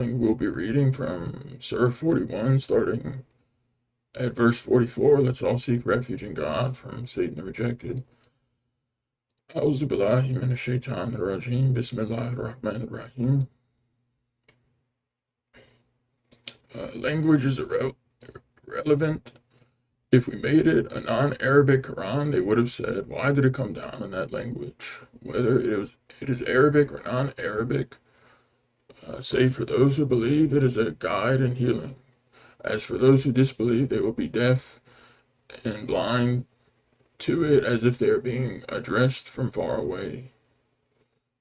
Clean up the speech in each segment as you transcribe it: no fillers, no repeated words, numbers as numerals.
We'll be reading from Surah 41, starting at verse 44. Let's all seek refuge in God from Satan the rejected. A'udhu billahi minash shaitanir rajim. Bismillahir rahmanir rahim. Language is irrelevant. If we made it a non-Arabic Quran, they would have said, why did it come down in that language? Whether it is Arabic or non-Arabic, save for those who believe, it is a guide and healing. As for those who disbelieve, they will be deaf and blind to it as if they are being addressed from far away.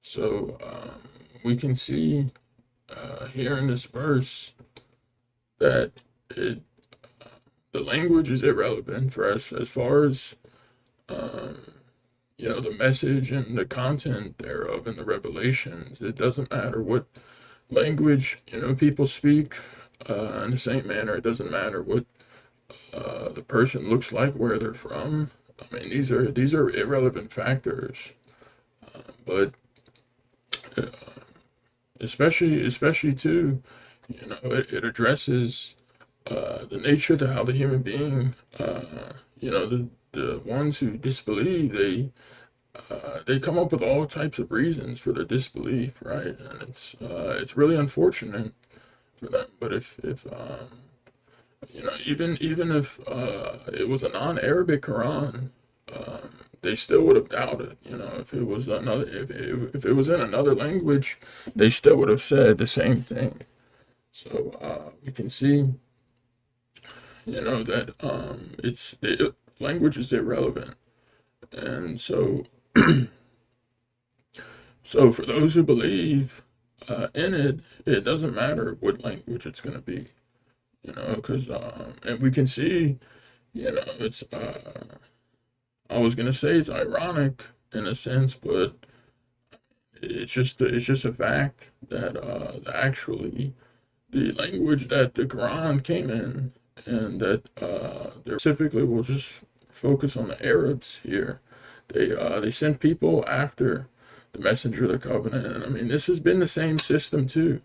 So we can see here in this verse that it, the language is irrelevant for us as far as um, the message and the content thereof and the revelations. It doesn't matter what language people speak in the same manner. It doesn't matter what the person looks like, where they're from. I mean, these are irrelevant factors, but uh, especially too, it addresses the nature of how the human being, the ones who disbelieve, they come up with all types of reasons for their disbelief, right? And it's really unfortunate for them. But if even if it was a non-Arabic Quran, they still would have doubted. If it was another, if it was in another language, they still would have said the same thing. So we can see, that it's the language is irrelevant, and so for those who believe in it, it doesn't matter what language it's going to be, because and we can see, it's I was going to say it's ironic in a sense, but it's just a fact that actually the language that the Quran came in, and that they specifically will just focus on the Arabs here. They sent people after the messenger of the covenant, and I mean this has been the same system too.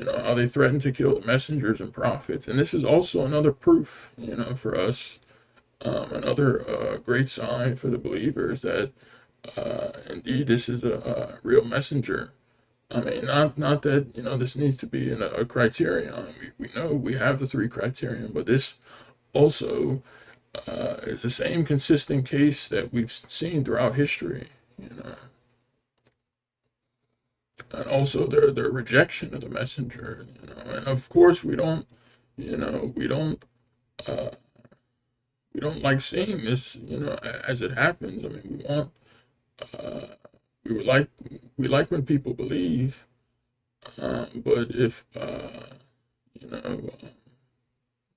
How they threatened to kill the messengers and prophets, and this is also another proof, for us, another great sign for the believers that indeed this is a real messenger. I mean, not that this needs to be in a criterion. We know we have the three criterion, but this also is the same consistent case that we've seen throughout history. You know, and also their rejection of the messenger. And of course you know, we don't uh, we don't like seeing this. As it happens. I mean, uh, we would like we like when people believe, but if you know.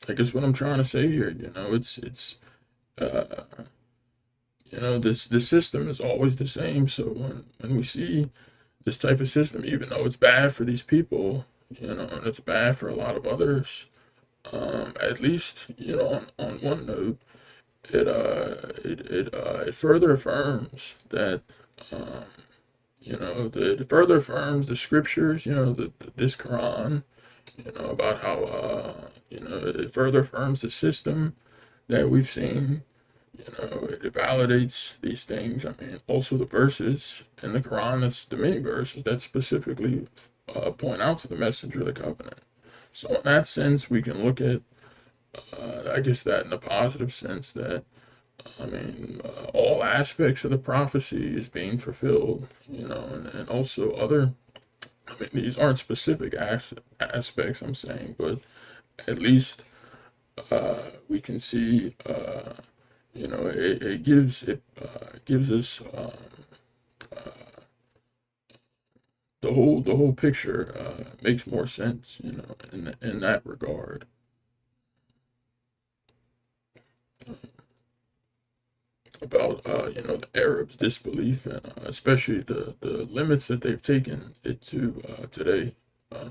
I guess what I'm trying to say here, it's uh, this system is always the same. So when we see this type of system, even though it's bad for these people, and it's bad for a lot of others, at least on one note, it further affirms that um, it further affirms the scriptures, this Quran, about how it further affirms the system that we've seen. It validates these things. I mean, also the verses in the Quran, that's the many verses that specifically point out to the messenger of the covenant. So in that sense, we can look at, I guess, that in a positive sense, that I mean, all aspects of the prophecy is being fulfilled. And also other. I mean, these aren't specific aspects I'm saying, but at least we can see. It gives us the whole picture makes more sense, in that regard. About the Arabs' disbelief, and especially the limits that they've taken it to today. Uh,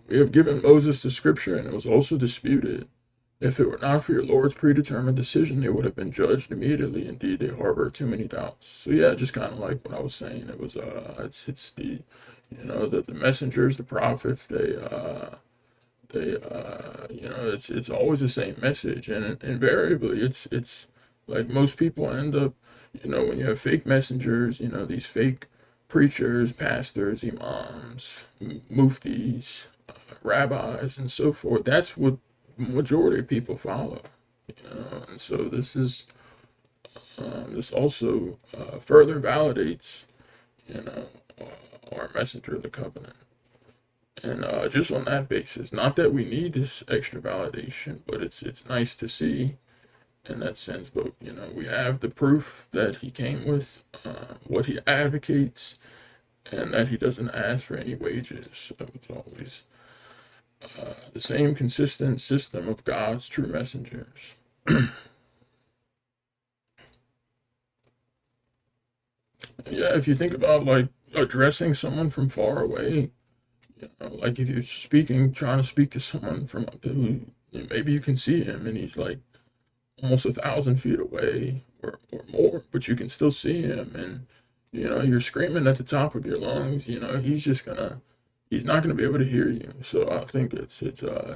we have given Moses the scripture, and it was also disputed. If it were not for your Lord's predetermined decision, they would have been judged immediately. Indeed, they harbor too many doubts. So yeah, just kind of like what I was saying. It was it's the the messengers, the prophets. It's always the same message, and invariably it's like most people end up, when you have fake messengers, these fake preachers, pastors, imams, muftis, rabbis, and so forth. That's what majority of people follow, and so this also further validates, you know, our messenger of the covenant. And just on that basis, not that we need this extra validation, but it's nice to see in that sense. But we have the proof that he came with, what he advocates, and that he doesn't ask for any wages. So it's always the same consistent system of God's true messengers. Yeah, if you think about like addressing someone from far away, like if you're trying to speak to someone from who maybe you can see him and he's like almost 1,000 feet away or more, but you can still see him, and you're screaming at the top of your lungs. He's not gonna be able to hear you. So I think it's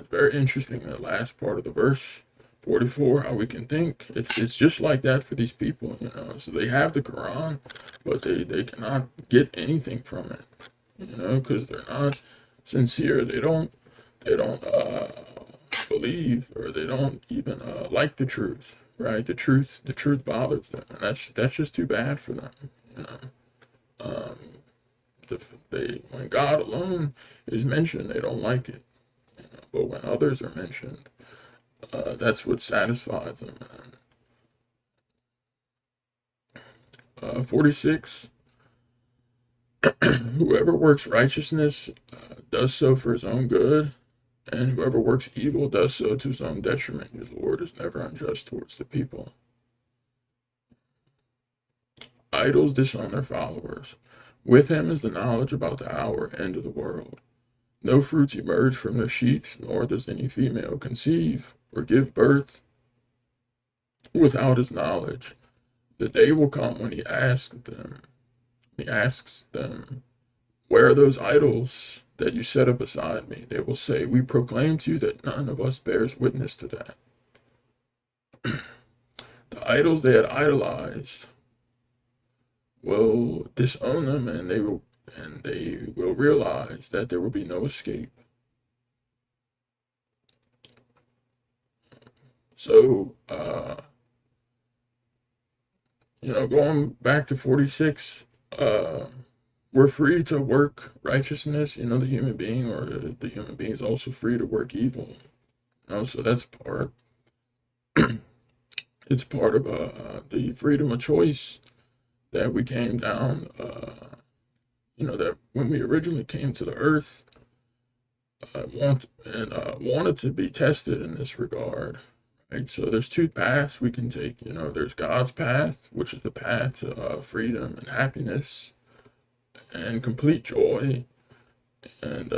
very interesting, the last part of the verse 44, how we can think. It's just like that for these people. So they have the Quran, but they cannot get anything from it, because they're not sincere. They don't believe, or they don't even like the truth, right? The truth bothers them, and that's just too bad for them. You know, um, when God alone is mentioned, they don't like it. But when others are mentioned, that's what satisfies them. 46. Whoever works righteousness does so for his own good, and whoever works evil does so to his own detriment. Your Lord is never unjust towards the people. Idols disown their followers. With him is the knowledge about the hour end of the world. No fruits emerge from their sheaths, nor does any female conceive or give birth without his knowledge. The day will come when he asks them, where are those idols that you set up beside me? They will say, we proclaim to you that none of us bears witness to that. The idols they had idolized will disown them, and they will realize that there will be no escape. So, going back to 46, we're free to work righteousness. The human being, or the human being is also free to work evil. So that's part. It's part of the freedom of choice that we came down. That when we originally came to the earth, wanted to be tested in this regard. Right? So there's two paths we can take. There's God's path, which is the path to freedom and happiness and complete joy. And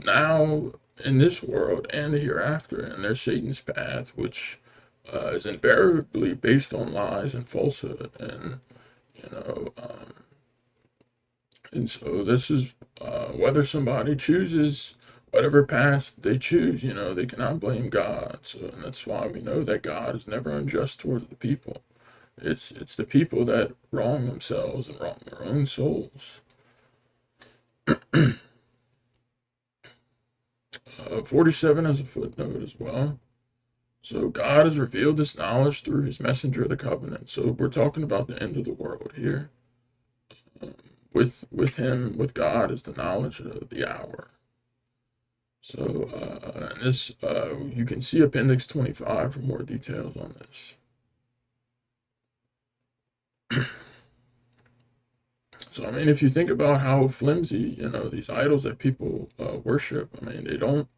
now in this world and the hereafter, and there's Satan's path, which is invariably based on lies and falsehood. You know, um, and so this is whether somebody chooses whatever path they choose, they cannot blame God. So, and that's why we know that God is never unjust towards the people. It's the people that wrong themselves and wrong their own souls. 47 as a footnote as well. So God has revealed this knowledge through his messenger of the covenant. So we're talking about the end of the world here. Um, with God is the knowledge of the hour. So and this you can see Appendix 25 for more details on this. So I mean, if you think about how flimsy these idols that people worship, I mean, they don't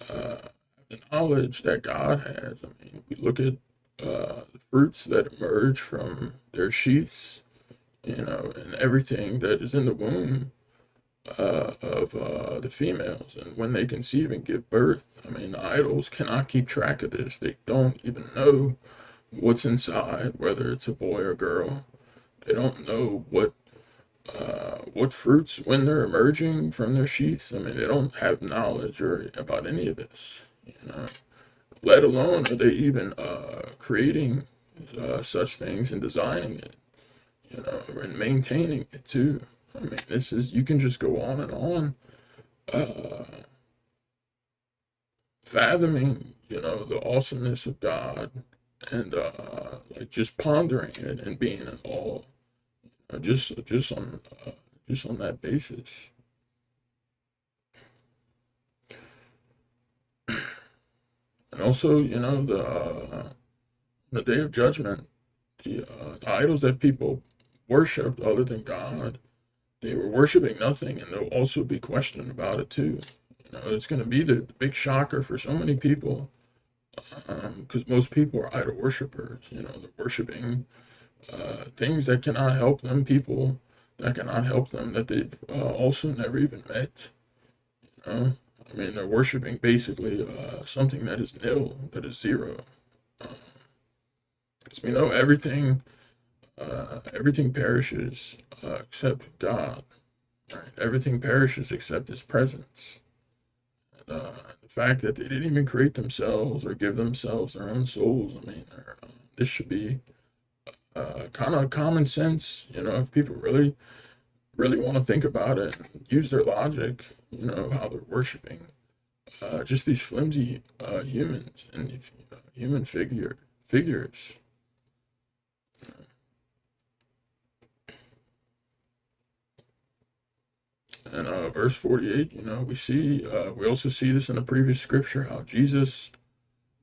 have the knowledge that God has. I mean, we look at the fruits that emerge from their sheaths, and everything that is in the womb of the females, and when they conceive and give birth. I mean, the idols cannot keep track of this. They don't even know what's inside, whether it's a boy or girl. They don't know what fruits when they're emerging from their sheaths. I mean, they don't have knowledge or about any of this. You know, let alone are they even creating such things and designing it. You know, and maintaining it too. I mean, this is you can just go on and on, uh, fathoming, the awesomeness of God and like just pondering it and being in awe, just on that basis. And also, the day of judgment, the idols that people worshipped other than God, they were worshiping nothing, and they'll also be questioned about it too. It's going to be the big shocker for so many people, because most people are idol worshippers. They're worshiping things that cannot help them, people that cannot help them, that they've also never even met. You know, I mean, they're worshiping basically something that is nil, that is zero. Because we know everything perishes except God. Right? Everything perishes except His presence. The fact that they didn't even create themselves or give themselves their own souls. I mean, this should be kind of common sense. If people really want to think about it and use their logic, how they're worshiping just these flimsy humans and human figures. And verse 48, we also see this in the previous scripture how Jesus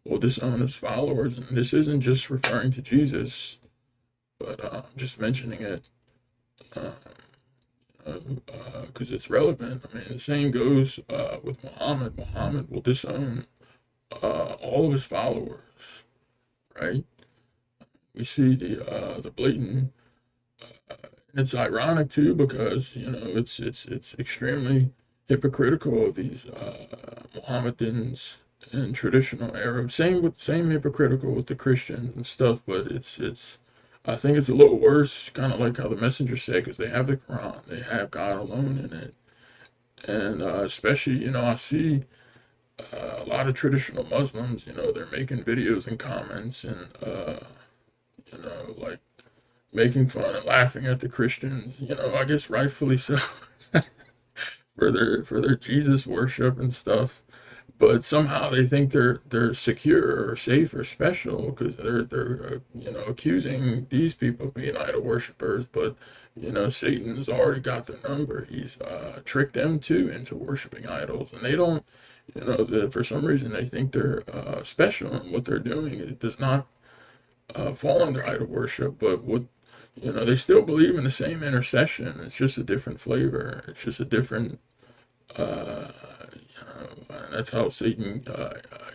will disown his followers, and this isn't just referring to Jesus, but I'm just mentioning it because it's relevant. I mean, the same goes with Muhammad. Muhammad will disown all of his followers, right? We see the blatant. And it's ironic too because it's extremely hypocritical of these Mohammedans and traditional Arabs. Same hypocritical with the Christians and stuff, but it's I think it's a little worse, kind of like how the messenger said, because they have the Quran, they have God alone in it, and especially I see a lot of traditional Muslims, they're making videos and comments and like making fun and laughing at the Christians, I guess rightfully so, for their Jesus worship and stuff. But somehow they think they're secure or safe or special because they're accusing these people of being idol worshippers. But Satan's already got their number. He's tricked them too into worshiping idols, and they don't. For some reason they think they're special in what they're doing. It does not fall under idol worship, but what they still believe in the same intercession. It's just a different flavor. It's just a different, that's how Satan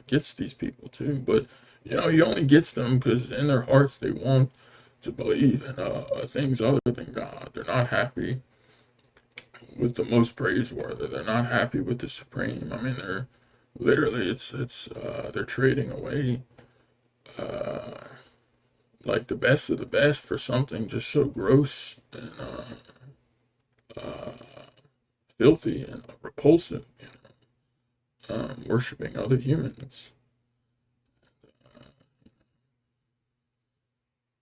gets these people too. But he only gets them because in their hearts they want to believe in things other than God. They're not happy with the most praiseworthy. They're not happy with the supreme. I mean, they're literally it's they're trading away. Uh, like the best of the best for something just so gross and uh, filthy and repulsive, worshiping other humans.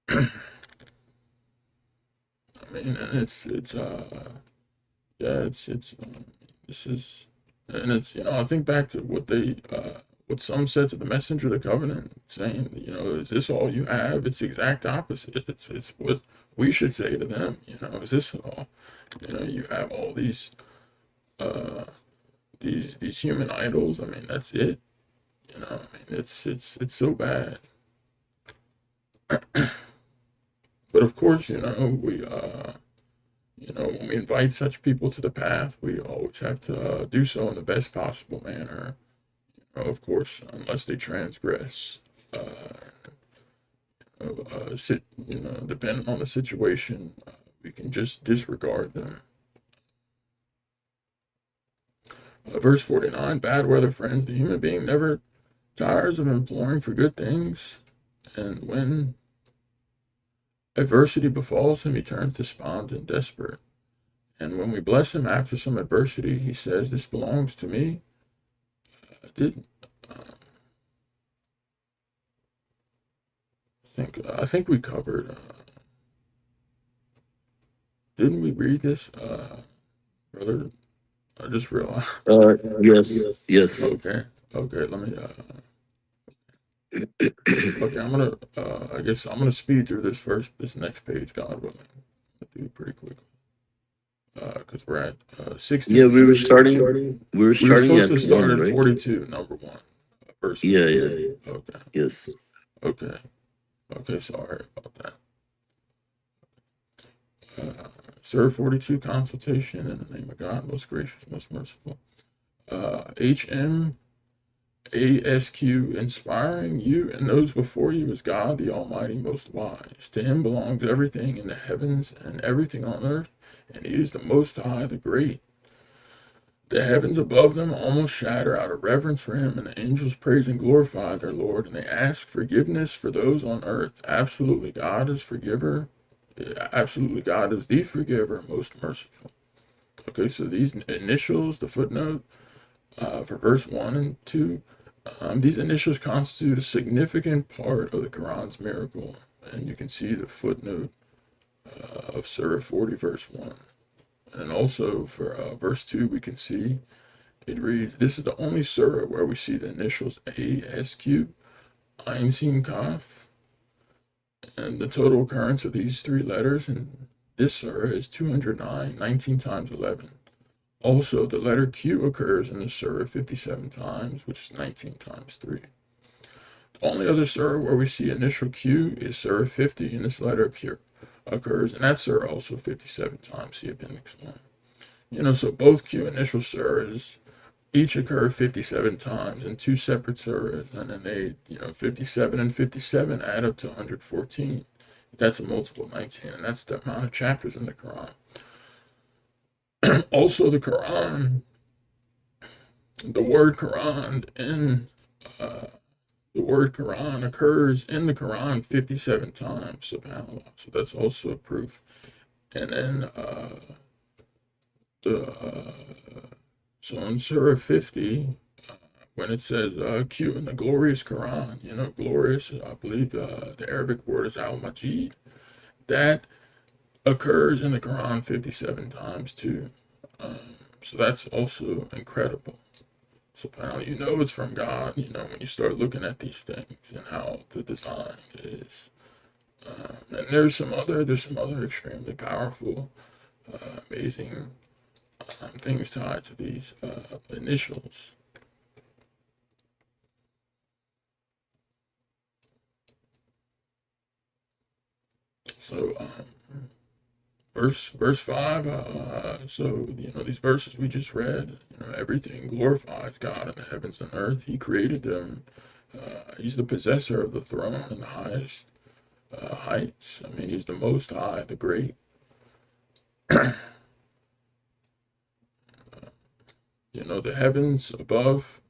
I mean, and it's yeah, it's this is, and it's I think back to what some said to the messenger of the covenant, saying, is this all you have? It's the exact opposite. It's what we should say to them. Is this all? You have all uh these human idols. I mean, that's it. I mean, it's so bad. But of course, when we invite such people to the path, we always have to do so in the best possible manner. Of course, unless they transgress. Uh, uh, sit, you know, depending on the situation, we can just disregard them. Verse 49, bad weather friends. The human being never tires of imploring for good things, and when adversity befalls him, he turns despondent, desperate. And when we bless him after some adversity, he says, "This belongs to me." I didn't. I think we covered. Didn't we read this, brother? I just realized. Yes, yes. Okay, okay. Let me. Okay, I'm gonna. I guess I'm gonna speed through this next page, God willing. I'll do it pretty quickly. Because we're at Yeah, 16 minutes. we were We were starting supposed to at start one, at right? 42, number one, verse one. Yeah, yeah, Okay, yes. okay, okay. Sorry about that. Sir 42 consultation in the name of God, most gracious, most merciful. HM ASQ, inspiring you and those before you is God, the Almighty, most wise. To him belongs everything in the heavens and everything on earth, and he is the Most High, the Great. The heavens above them almost shatter out of reverence for him, and the angels praise and glorify their Lord, and they ask forgiveness for those on earth. Absolutely, God is forgiver. Absolutely, God is the forgiver, most merciful. Okay, so these initials, the footnote for verse 1 and 2, these initials constitute a significant part of the Quran's miracle. And you can see the footnote of Surah 40, verse 1. And also for verse 2, we can see it reads, "This is the only surah where we see the initials ASQ, Ain Sin Kaf, and the total occurrence of these three letters in this surah is 209, 19 times 11. Also, the letter Q occurs in the surah 57 times, which is 19 times 3. The only other surah where we see initial Q is surah 50, and this letter Q occurs in that surah also 57 times, see Appendix 1. So both Q initial surahs each occur 57 times in two separate surahs, and then 57 and 57 add up to 114. That's a multiple of 19, and that's the amount of chapters in the Quran. Also, the word Quran in uh, the word Quran occurs in the Quran 57 times, subhanAllah. So that's also a proof. And then the so in Surah 50, when it says Q in the glorious Quran, glorious, I believe the Arabic word is al Majid, that occurs in the Quran 57 times too. Um, so that's also incredible. So it's from God, when you start looking at these things and how the design is. And there's some other extremely powerful, amazing things tied to these initials. So verse 5. So these verses we just read. Everything glorifies God in the heavens and earth. He created them. He's the possessor of the throne and the highest heights. I mean, he's the Most High, the Great. The heavens above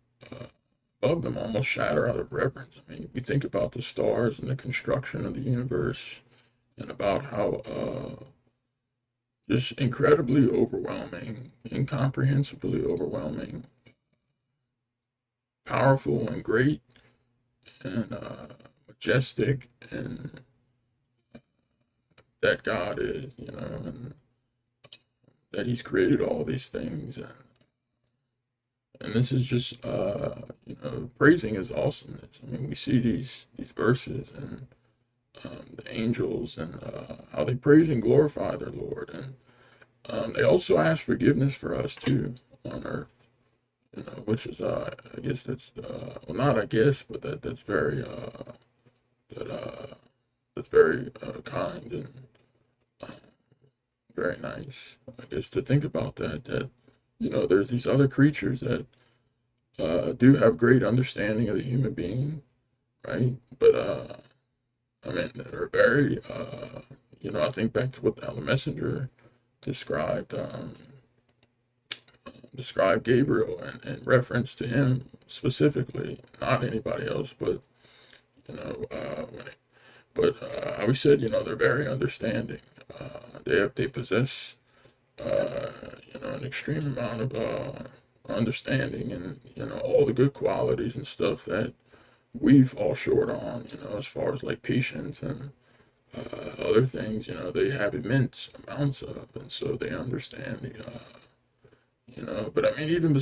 them almost shatter out of reverence. I mean, we think about the stars and the construction of the universe, and about how just incredibly overwhelming, incomprehensibly overwhelming, powerful and great and majestic, and that God is, and that He's created all these things, and this is just praising His awesomeness. I mean, we see these verses and the angels and how they praise and glorify their Lord, and they also ask forgiveness for us too on earth. Which is I guess that's well, not I guess, but that's very that that's very kind and uh, very nice. I guess to think about that there's these other creatures that do have great understanding of the human being, right? But I mean, that are very I think back to what the messenger described describe Gabriel in reference to him specifically, not anybody else, but you know, I always said, they're very understanding. They possess, uh, an extreme amount of understanding and all the good qualities and stuff that we've all short on. As far as like patience and other things. They have immense amounts of, and so they understand the. But I mean, even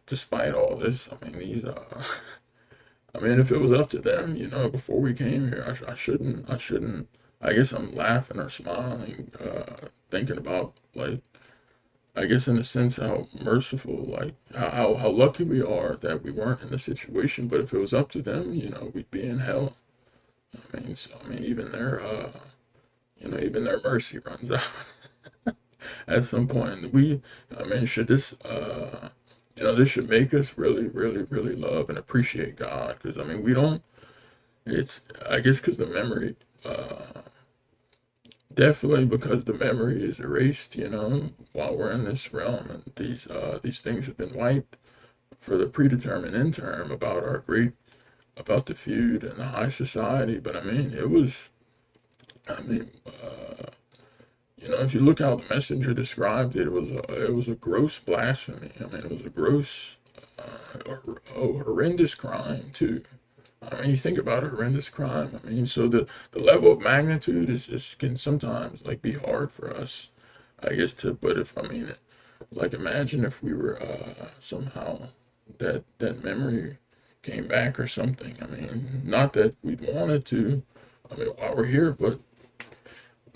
despite all this, I mean, I mean, if it was up to them, before we came here, I shouldn't, I guess I'm laughing or smiling, thinking about, like, I guess in a sense, how merciful, like, how lucky we are that we weren't in the situation. But if it was up to them, we'd be in hell. I mean, so, I mean, even their mercy runs out at some point. I mean, this should make us really, really, really love and appreciate God. Because, I mean, we don't, I guess, because the memory, definitely because the memory is erased, while we're in this realm, and these things have been wiped for the predetermined end term about the feud and the high society. But I mean, I mean, if you look how the messenger described it, it was a gross blasphemy. I mean, it was a gross, horrendous crime too. I mean, you think about a horrendous crime. I mean, so the level of magnitude is can sometimes like be hard for us, I guess. But if I mean, like imagine if we were somehow that memory came back or something. I mean, not that we'd wanted to. I mean, while we're here, but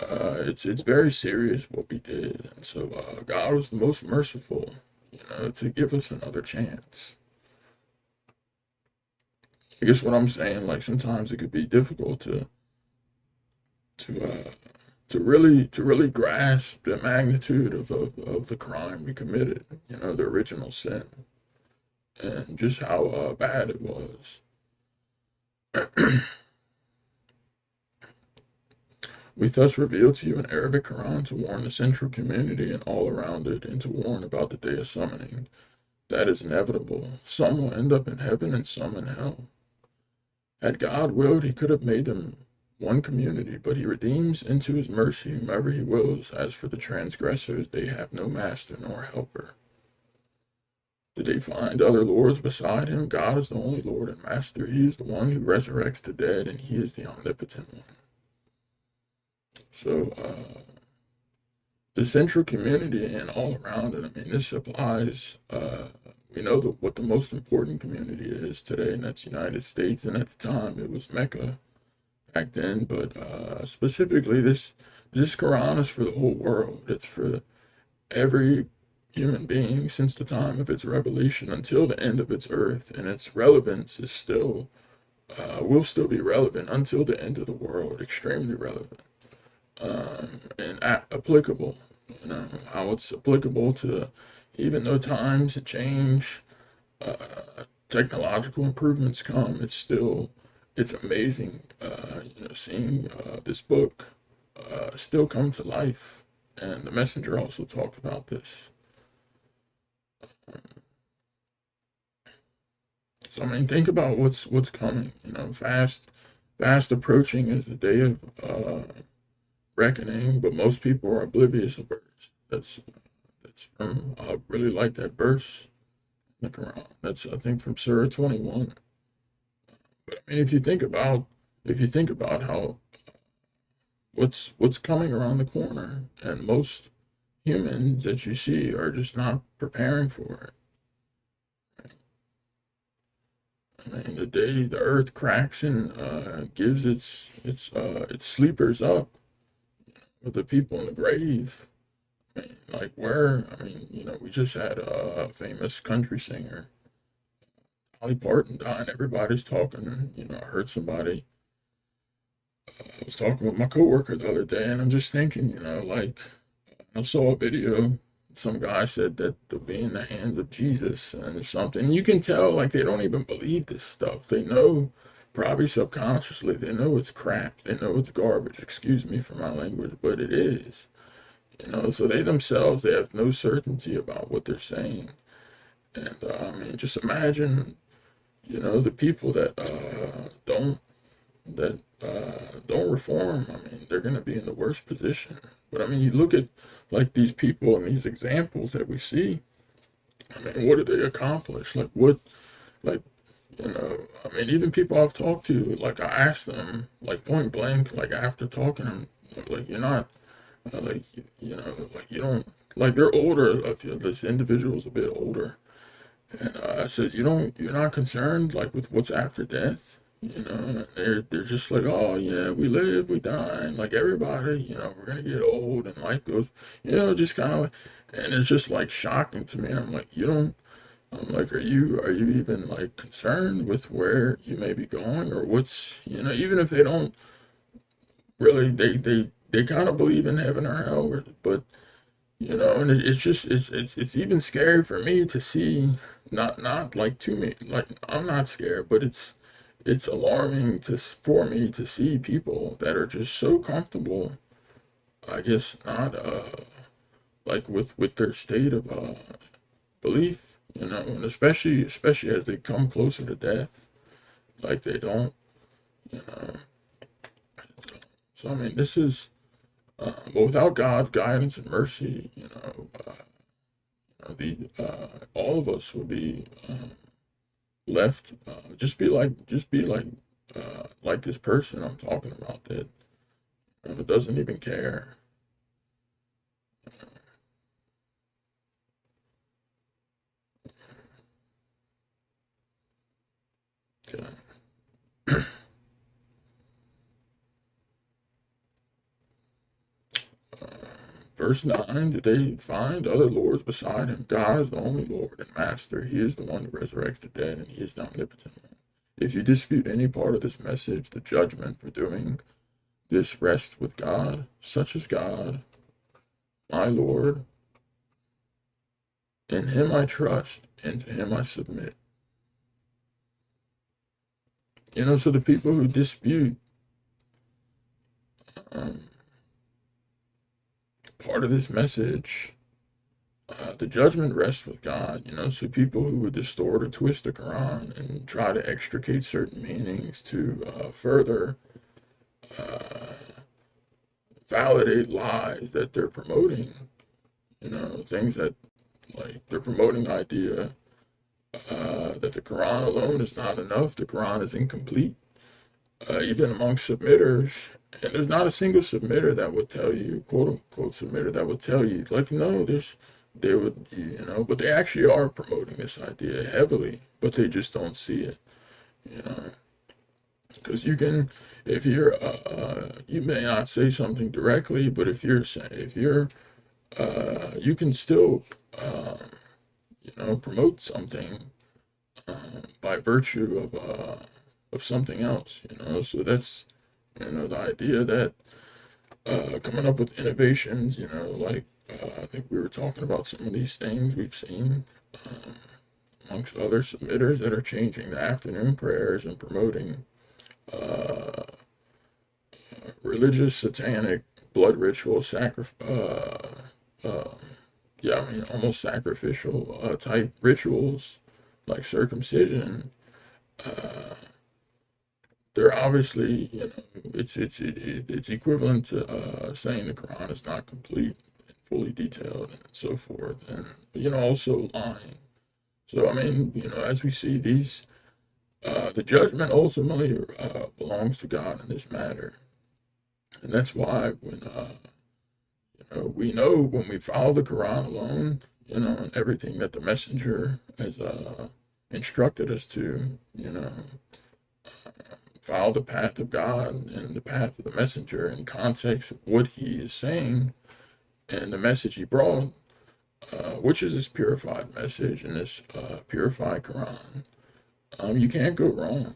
it's very serious what we did, and so God was the most merciful, to give us another chance. I guess what I'm saying, like sometimes it could be difficult to uh, to really grasp the magnitude of the crime we committed, the original sin, and just how bad it was. We thus reveal to you an Arabic Quran to warn the central community and all around it, and to warn about the day of summoning. That is inevitable. Some will end up in heaven and some in hell. Had God willed, he could have made them one community, but he redeems into his mercy whomever he wills. As for the transgressors, they have no master nor helper. Did they find other lords beside him? God is the only Lord and Master. He is the one who resurrects the dead, and he is the omnipotent one. So, the central community and all around it, I mean, this applies, we know what the most important community is today, and that's the United States. And at the time, it was Mecca back then. But specifically, this Quran is for the whole world. It's for every human being since the time of its revelation until the end of its earth, and its relevance is still will still be relevant until the end of the world. Extremely relevant, and applicable. How it's applicable to, even though times change, uh, technological improvements come. It's amazing, seeing this book still come to life. And the messenger also talked about this. So I mean, think about what's coming. Fast approaching is the day of reckoning, but most people are oblivious of verse. That's from I really like that verse in the Quran. That's I think from Surah 21. But I mean, if you think about how what's coming around the corner, and most humans that you see are just not preparing for it. I mean, the day the earth cracks and gives its sleepers up with the people in the grave. I mean, like where? I mean, we just had a famous country singer, Dolly Parton, dying. Everybody's talking. I heard somebody. I was talking with my coworker the other day, and I'm just thinking, like I saw a video. Some guy said that they'll be in the hands of Jesus and something. You can tell, like, they don't even believe this stuff. They know, probably subconsciously, they know it's crap. They know it's garbage. Excuse me for my language, but it is. So they themselves, they have no certainty about what they're saying. And I mean, just imagine, the people that don't reform. I mean, they're going to be in the worst position. But I mean, you look at like these people and these examples that we see. I mean, what did they accomplish? Like what? Like I mean, even people I've talked to, like I asked them, like point blank, like after talking to them, like you're not, like like you don't, like they're older. I feel this individual's a bit older, and I said, you're not concerned like with what's after death. They're just like, oh yeah, we live, we die, and like everybody, we're gonna get old and life goes, just kind of, and it's just like shocking to me. I'm like, you don't. I'm like, are you even like concerned with where you may be going or what's, even if they don't really, they kind of believe in heaven or hell, but and it's just it's even scary for me to see, not like to me, like I'm not scared, but it's alarming for me to see people that are just so comfortable, I guess not like with their state of belief, and especially as they come closer to death, like they don't, you know. So I mean, this is but without God's guidance and mercy, the all of us would be left just be like this person I'm talking about that doesn't even care. Okay. Uh, Verse 9, did they find other lords beside him? God is the only Lord and Master. He is the one who resurrects the dead, and he is the omnipotent one. If you dispute any part of this message, the judgment for doing this rests with God. Such is God, my Lord. In him I trust, and to him I submit. So the people who dispute um, part of this message, the judgment rests with God. So people who would distort or twist the Quran and try to extricate certain meanings to further uh, validate lies that they're promoting, things that like they're promoting idea that the Quran alone is not enough, the Quran is incomplete, even amongst submitters. And there's not a single submitter that would tell you, quote unquote submitter, that would tell you, like, no, they would, but they actually are promoting this idea heavily, but they just don't see it, you know, because if you may not say something directly, but you can still, um, promote something by virtue of something else, So that's, the idea that coming up with innovations, like I think we were talking about some of these things we've seen um, amongst other submitters that are changing the afternoon prayers and promoting uh, religious, satanic, blood ritual, uh, yeah, I mean, almost sacrificial type rituals like circumcision. Uh, they're obviously, it's equivalent to saying the Quran is not complete and fully detailed and so forth, and also lying. So I mean, as we see these, the judgment ultimately belongs to God in this matter, and that's why when we know when we follow the Quran alone, and everything that the messenger has instructed us to, follow the path of God and the path of the messenger in context of what he is saying and the message he brought, which is this purified message and this purified Quran. You can't go wrong.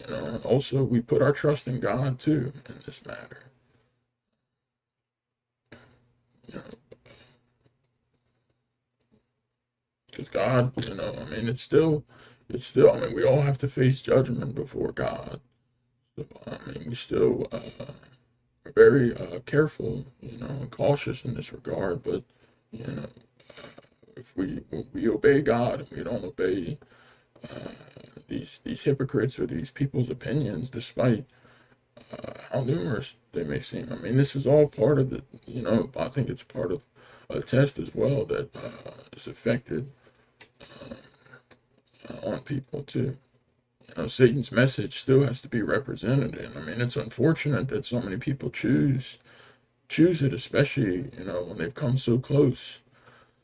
And also we put our trust in God too in this matter. You know, because God, I mean, it's still. I mean, we all have to face judgment before God. So, I mean, we still are very careful, and cautious in this regard. But you know, if we obey God and we don't obey these hypocrites or these people's opinions, despite how numerous they may seem. I mean, this is all part of the, I think it's part of a test as well that is affected on people too. Satan's message still has to be represented, and I mean, it's unfortunate that so many people choose it, especially when they've come so close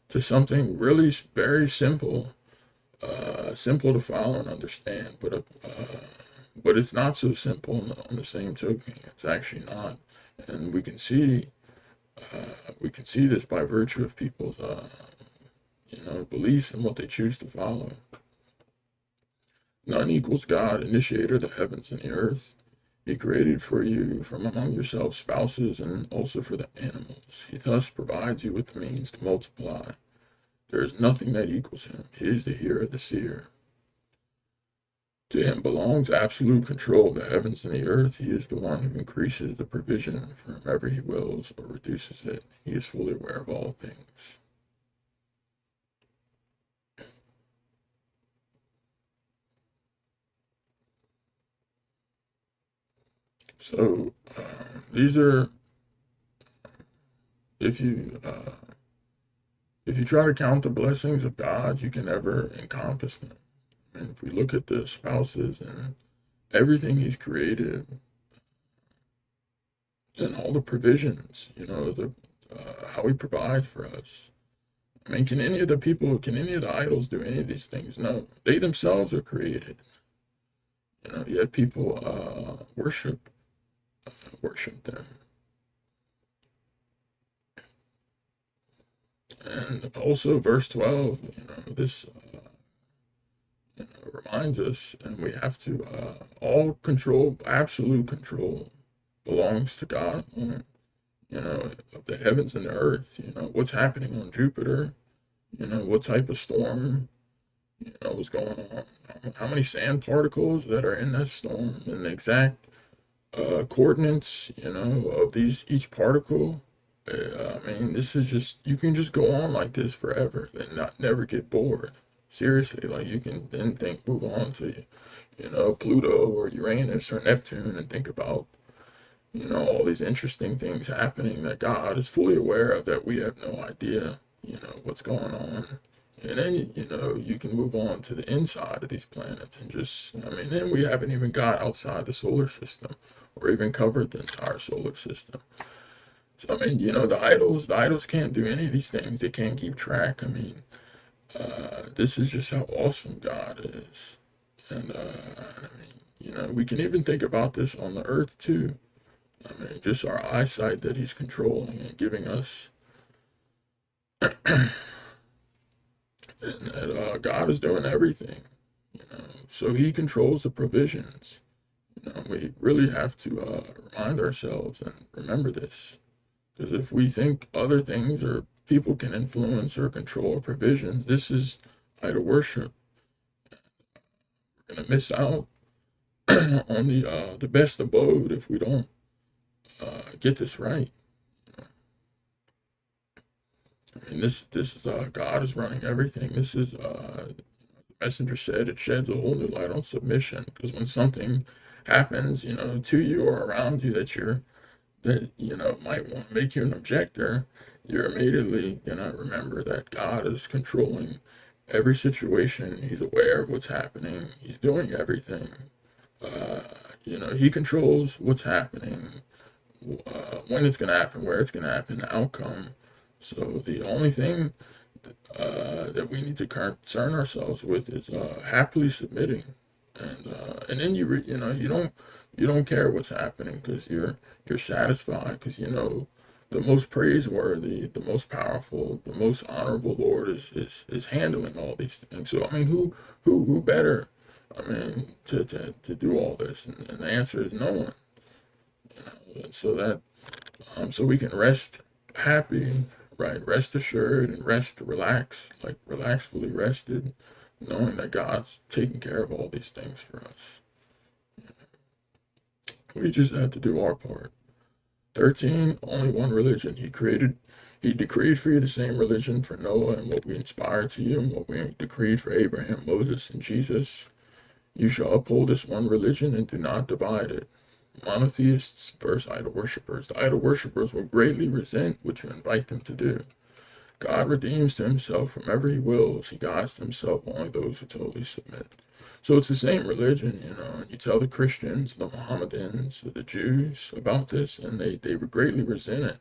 to something really very simple, simple to follow and understand, but it's not so simple on the same token. It's actually not, and we can see this by virtue of people's beliefs and what they choose to follow. None equals God, initiator of the heavens and the earth. He created for you from among yourselves spouses and also for the animals. He thus provides you with the means to multiply. There is nothing that equals him. He is the hearer, the seer. To him belongs absolute control of the heavens and the earth. He is the one who increases the provision from wherever he wills or reduces it. He is fully aware of all things. So these are, if you try to count the blessings of God, you can never encompass them. And if we look at the spouses and everything He's created and all the provisions, the how He provides for us. I mean, can any of the idols do any of these things? No, they themselves are created. Yet people worship them. And also, verse 12, this reminds us, and we have to all control, absolute control, belongs to God alone. Of the heavens and the earth. What's happening on Jupiter. What type of storm. What's going on. How many sand particles that are in that storm, and the exact coordinates. Of each particle. I mean, this is just, you can just go on like this forever and not never get bored. Seriously, like you can then move on to, Pluto or Uranus or Neptune and think about, all these interesting things happening that God is fully aware of that we have no idea, what's going on. And then, you can move on to the inside of these planets and just, I mean, then we haven't even got outside the solar system or even covered the entire solar system. So, I mean, the idols can't do any of these things. They can't keep track. I mean, this is just how awesome God is. And, I mean, we can even think about this on the earth too. I mean, just our eyesight that He's controlling and giving us, and that God is doing everything. So He controls the provisions. We really have to remind ourselves and remember this. Because if we think other things or people can influence or control provisions, this is idol worship. We're gonna miss out on the best abode if we don't get this right. I mean, this is God is running everything. This is the messenger said it sheds a whole new light on submission. Because when something happens, to you or around you that might want to make you an objector, you're immediately gonna remember that God is controlling every situation. He's aware of what's happening. He's doing everything. Uh, He controls what's happening, when it's gonna happen, where it's gonna happen, the outcome. So the only thing that we need to concern ourselves with is happily submitting, and then you don't care what's happening because you're satisfied because the most praiseworthy, the most powerful, the most honorable Lord is handling all these things. So I mean, who better? I mean, to do all this, and the answer is no one. And so we can rest happy, right? Rest assured and relax, like relax, fully rested, knowing that God's taking care of all these things for us. We just have to do our part. 13, only one religion. He decreed for you the same religion for Noah and what we inspired to you and what we decreed for Abraham, Moses, and Jesus. You shall uphold this one religion and do not divide it. Monotheists versus idol worshippers. The idol worshippers will greatly resent what you invite them to do. God redeems to himself from whomever he wills. He guides to himself only those who totally submit. So it's the same religion, and you tell the Christians, the Mohammedans, the Jews about this, and they would greatly resent it.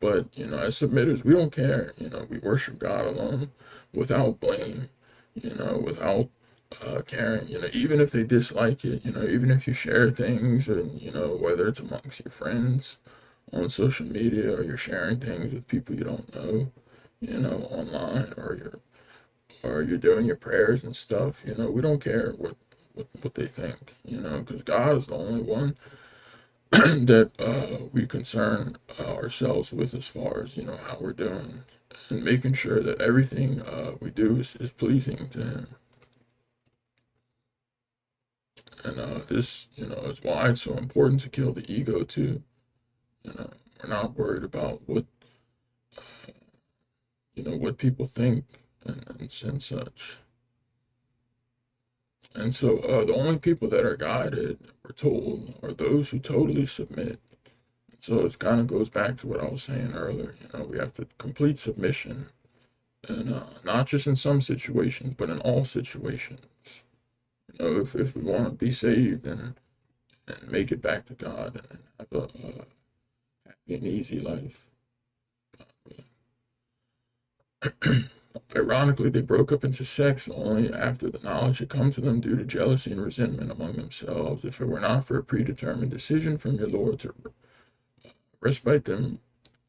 But, as submitters, we don't care. We worship God alone without blame, without caring, even if they dislike it, even if you share things, and, whether it's amongst your friends on social media or you're sharing things with people you don't know, online, or you're doing your prayers and stuff, we don't care what they think, because God is the only one that we concern ourselves with as far as how we're doing and making sure that everything we do is pleasing to him. And this is why it's so important to kill the ego too. We're not worried about what people think and such. And so the only people that are guided, we're told, are those who totally submit. So it kind of goes back to what I was saying earlier. We have to complete submission, and not just in some situations, but in all situations. If we want to be saved and make it back to God and have a happy and easy life. Ironically, they broke up into sects only after the knowledge had come to them due to jealousy and resentment among themselves. If it were not for a predetermined decision from your Lord to respite them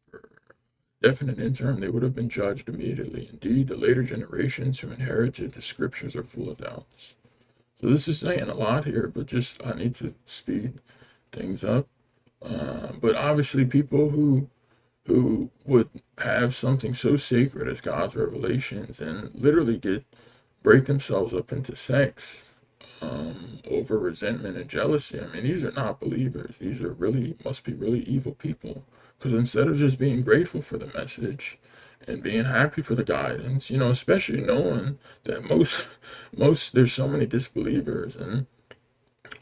for a definite interim, they would have been judged immediately. Indeed, the later generations who inherited the scriptures are full of doubts. So this is saying a lot here, but just I need to speed things up. But obviously, people who would have something so sacred as God's revelations and literally break themselves up into sects over resentment and jealousy. I mean, these are not believers. These are must be really evil people. Because instead of just being grateful for the message and being happy for the guidance, especially knowing that there's so many disbelievers and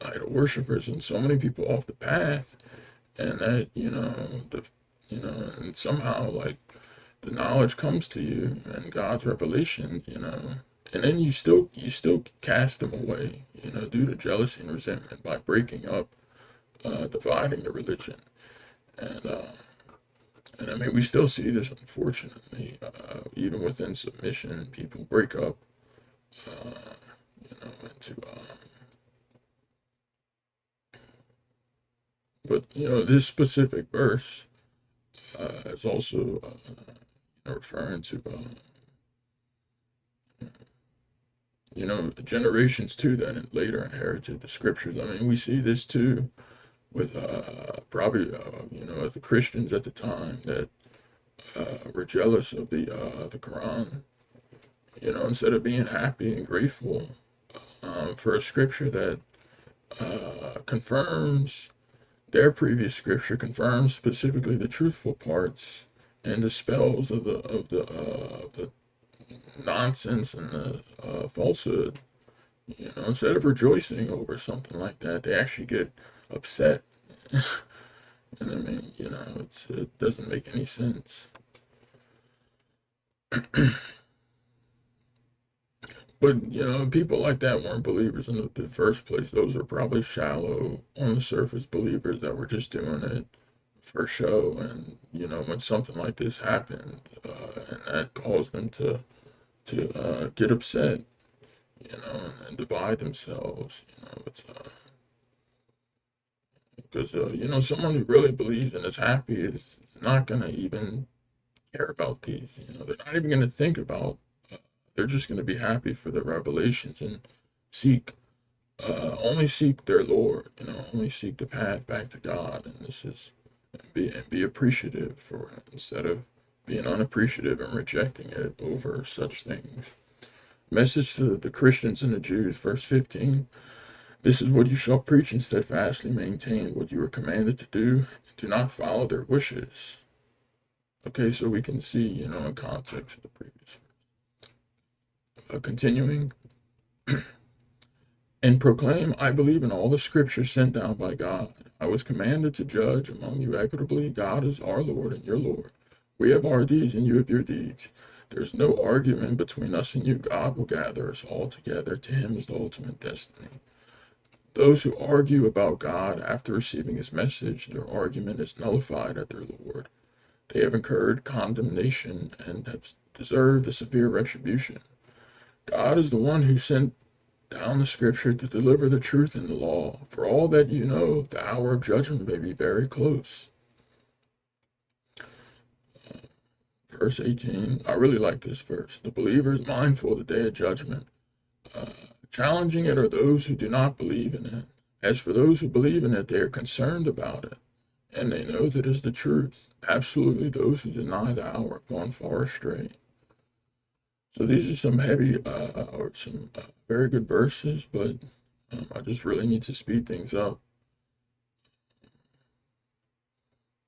idol worshippers and so many people off the path, and that and somehow like the knowledge comes to you and God's revelation, and then you still cast them away, due to jealousy and resentment by breaking up, dividing the religion, and and I mean we still see this unfortunately, even within submission, people break up, into but this specific verse is also referring to generations too that later inherited the scriptures. I mean, we see this too with probably the Christians at the time that were jealous of the Quran. Instead of being happy and grateful for a scripture that confirms their previous scripture, confirms specifically the truthful parts and dispels of the nonsense and the falsehood. Instead of rejoicing over something like that, they actually get upset. And I mean, it doesn't make any sense. But people like that weren't believers in the first place. Those were probably shallow, on the surface believers that were just doing it for show. And when something like this happened, and that caused them to get upset, and divide themselves, it's because someone who really believes and is happy is not gonna even care about these. They're not even gonna think about. They're just gonna be happy for the revelations and seek, only seek their Lord. Only seek the path back to God. And this is and be appreciative for it instead of being unappreciative and rejecting it over such things. Message to the Christians and the Jews, verse 15. This is what you shall preach and steadfastly maintain what you are commanded to do, and do not follow their wishes. Okay, so we can see, in context of the previous. Continuing, and proclaim, I believe in all the scriptures sent down by God. I was commanded to judge among you equitably. God is our Lord and your Lord. We have our deeds and you have your deeds. There is no argument between us and you. God will gather us all together. To him is the ultimate destiny. Those who argue about God after receiving his message, their argument is nullified at their Lord. They have incurred condemnation and have deserved a severe retribution. God is the one who sent down the scripture to deliver the truth in the law. For all that you know, the hour of judgment may be very close. Verse 18, I really like this verse. The believer is mindful of the day of judgment. Uh, Challenging it are those who do not believe in it. As for those who believe in it, they are concerned about it, and they know that it is the truth. Absolutely, those who deny the hour have gone far astray. So these are some heavy or some very good verses, but I just really need to speed things up.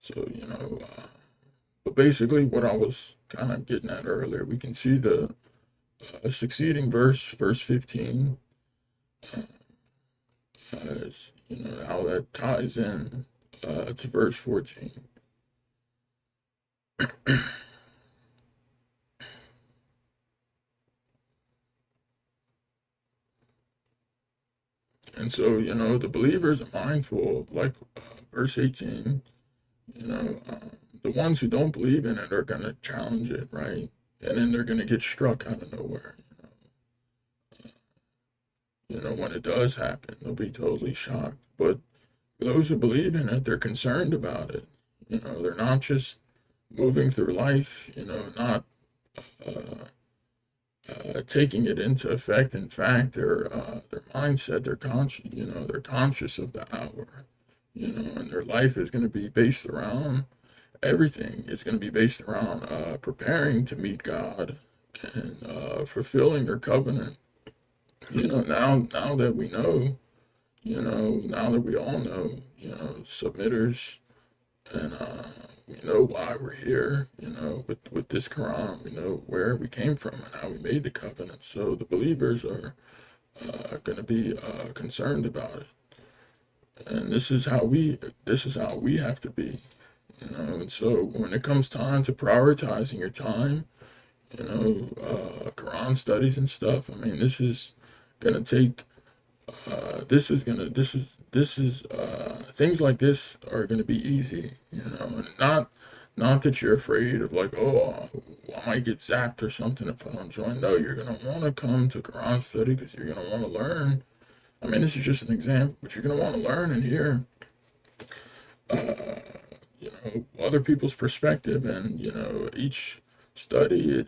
So, but basically what I was kind of getting at earlier, we can see the succeeding verse 15, as, how that ties in to verse 14. And so, the believers are mindful, like verse 18, the ones who don't believe in it are going to challenge it, right? And then they're going to get struck out of nowhere. When it does happen, they'll be totally shocked. But for those who believe in it, they're concerned about it. They're not just moving through life, not uh, taking it into effect. In fact, their mindset, they're conscious of the hour, and their life is going to be based around everything. It's going to be based around preparing to meet God and fulfilling their covenant. Now that we know, now that we all know, submitters, and we know why we're here, with this Quran, we know where we came from and how we made the covenant. So the believers are going to be concerned about it, and this is how we have to be, And so when it comes time to prioritizing your time, Quran studies and stuff, I mean, this is gonna take things like this are gonna be easy, and not that you're afraid of like, oh, I might get zapped or something if I don't join. No, you're gonna want to come to Quran study because you're gonna want to learn. I mean, this is just an example, but you're gonna want to learn and hear, uh, other people's perspective, and each study,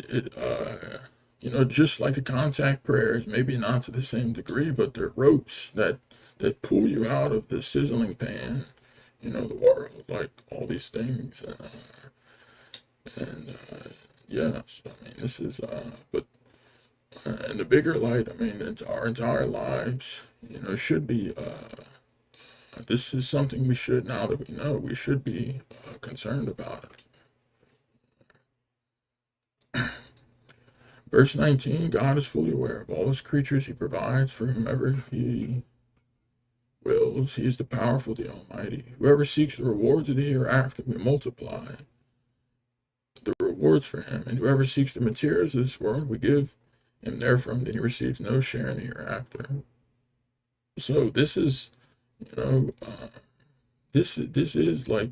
just like the contact prayers, maybe not to the same degree, but they're ropes that pull you out of the sizzling pan, the world, like all these things, and yeah. So I mean, this is but in the bigger light, I mean, it's our entire lives, should be. This is something we should, now that we know, we should be concerned about it. Verse 19, God is fully aware of all his creatures. He provides for whomever he wills. He is the powerful, the almighty. Whoever seeks the rewards of the hereafter, we multiply the rewards for him. And whoever seeks the materials of this world, we give him therefrom that he receives no share in the hereafter. So this is, you know, this is like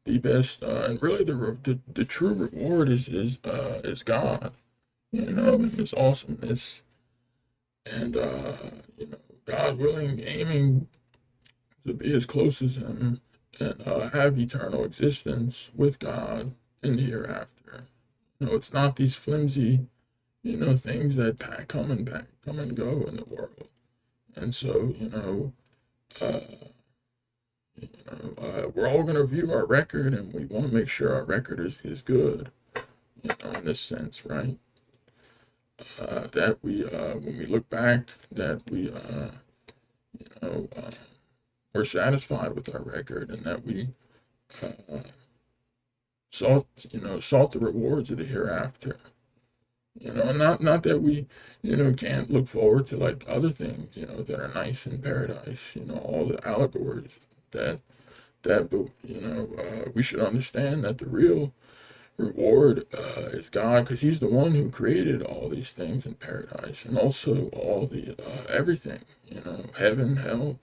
the best, and really the true reward is God, and His awesomeness, and God willing, aiming to be as close as him, and have eternal existence with God in the hereafter. It's not these flimsy, things that come and go in the world. And so, uh, we're all going to view our record, and we want to make sure our record is good, in this sense, right? That we, when we look back, that we, you know, we're satisfied with our record, and that we, uh, sought, sought the rewards of the hereafter. Not that we, can't look forward to like other things, that are nice in paradise. All the allegories that but we should understand that the real reward is God, because He's the one who created all these things in paradise, and also all the everything, heaven, hell.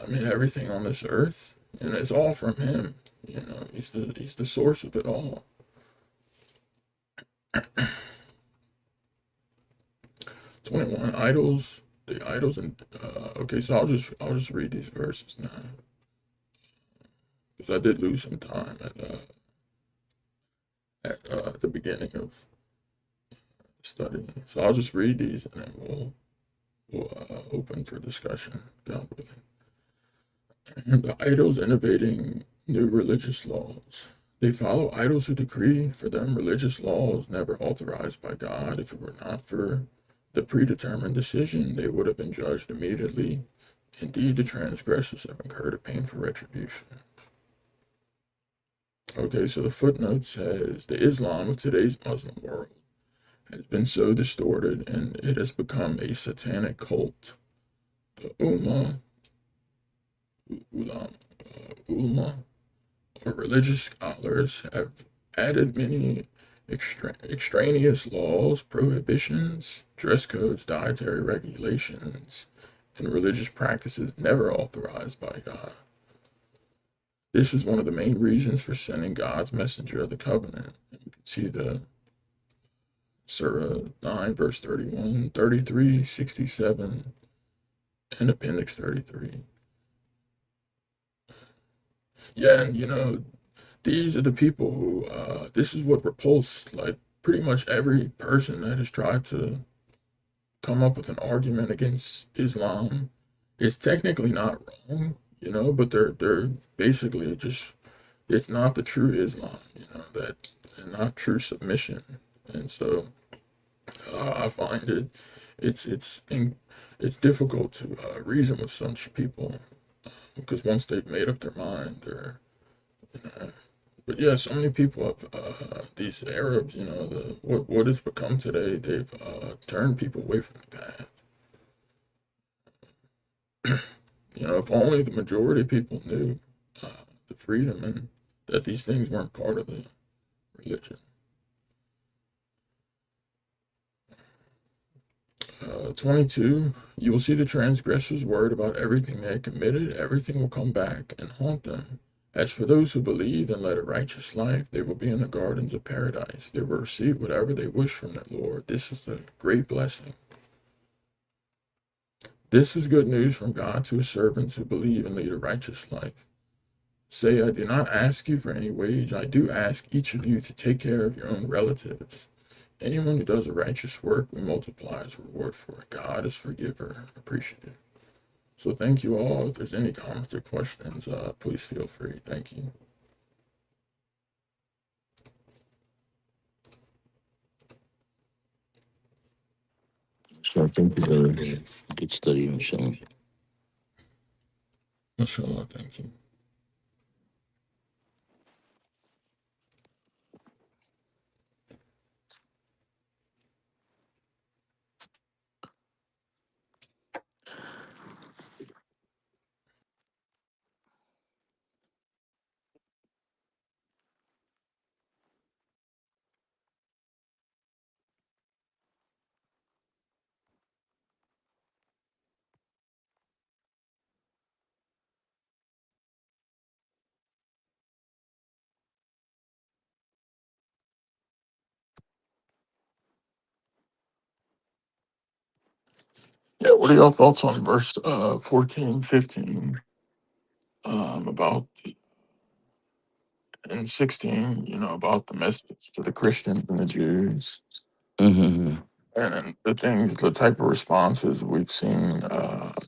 I mean, everything on this earth, and it's all from Him. He's the source of it all. 21 idols. The idols and okay, so I'll just read these verses now because I did lose some time at the beginning of the study. So I'll just read these and then we'll open for discussion. God willing. The idols innovating new religious laws. They follow idols who decree for them religious laws never authorized by God. If it were not for the predetermined decision, they would have been judged immediately. Indeed, the transgressors have incurred a painful retribution. Okay, so the footnote says the Islam of today's Muslim world has been so distorted and it has become a satanic cult. The Ulam, Ulama, or religious scholars have added many extraneous laws, prohibitions, dress codes, dietary regulations, and religious practices never authorized by God. This is one of the main reasons for sending God's messenger of the covenant. And you can see the Surah 9, verse 31, 33, 67, and Appendix 33. Yeah, and these are the people who, this is what repulsed, like, pretty much every person that has tried to come up with an argument against Islam. It's technically not wrong, but they're basically just, it's not the true Islam, that, and not true submission. And so I find it's difficult to reason with such people because once they've made up their mind, they're you know, but yeah, so many people have these Arabs, what it's become today. They've turned people away from the path. If only the majority of people knew the freedom and that these things weren't part of the religion. 22, you will see the transgressors' word about everything they had committed. Everything will come back and haunt them. As for those who believe and led a righteous life, they will be in the gardens of paradise. They will receive whatever they wish from their Lord. This is the great blessing. This is good news from God to His servants who believe and lead a righteous life. Say, I do not ask you for any wage. I do ask each of you to take care of your own relatives. Anyone who does a righteous work, we multiply his reward for it. God is forgiver, appreciative. So thank you all. If there's any comments or questions, please feel free. Thank you. So thank you, brother. Good study, Michelle. Mashallah, thank you. Yeah, what are your thoughts on verse 14, 15, about and 16, about the message to the Christians and the Jews, Mm-hmm. and the type of responses we've seen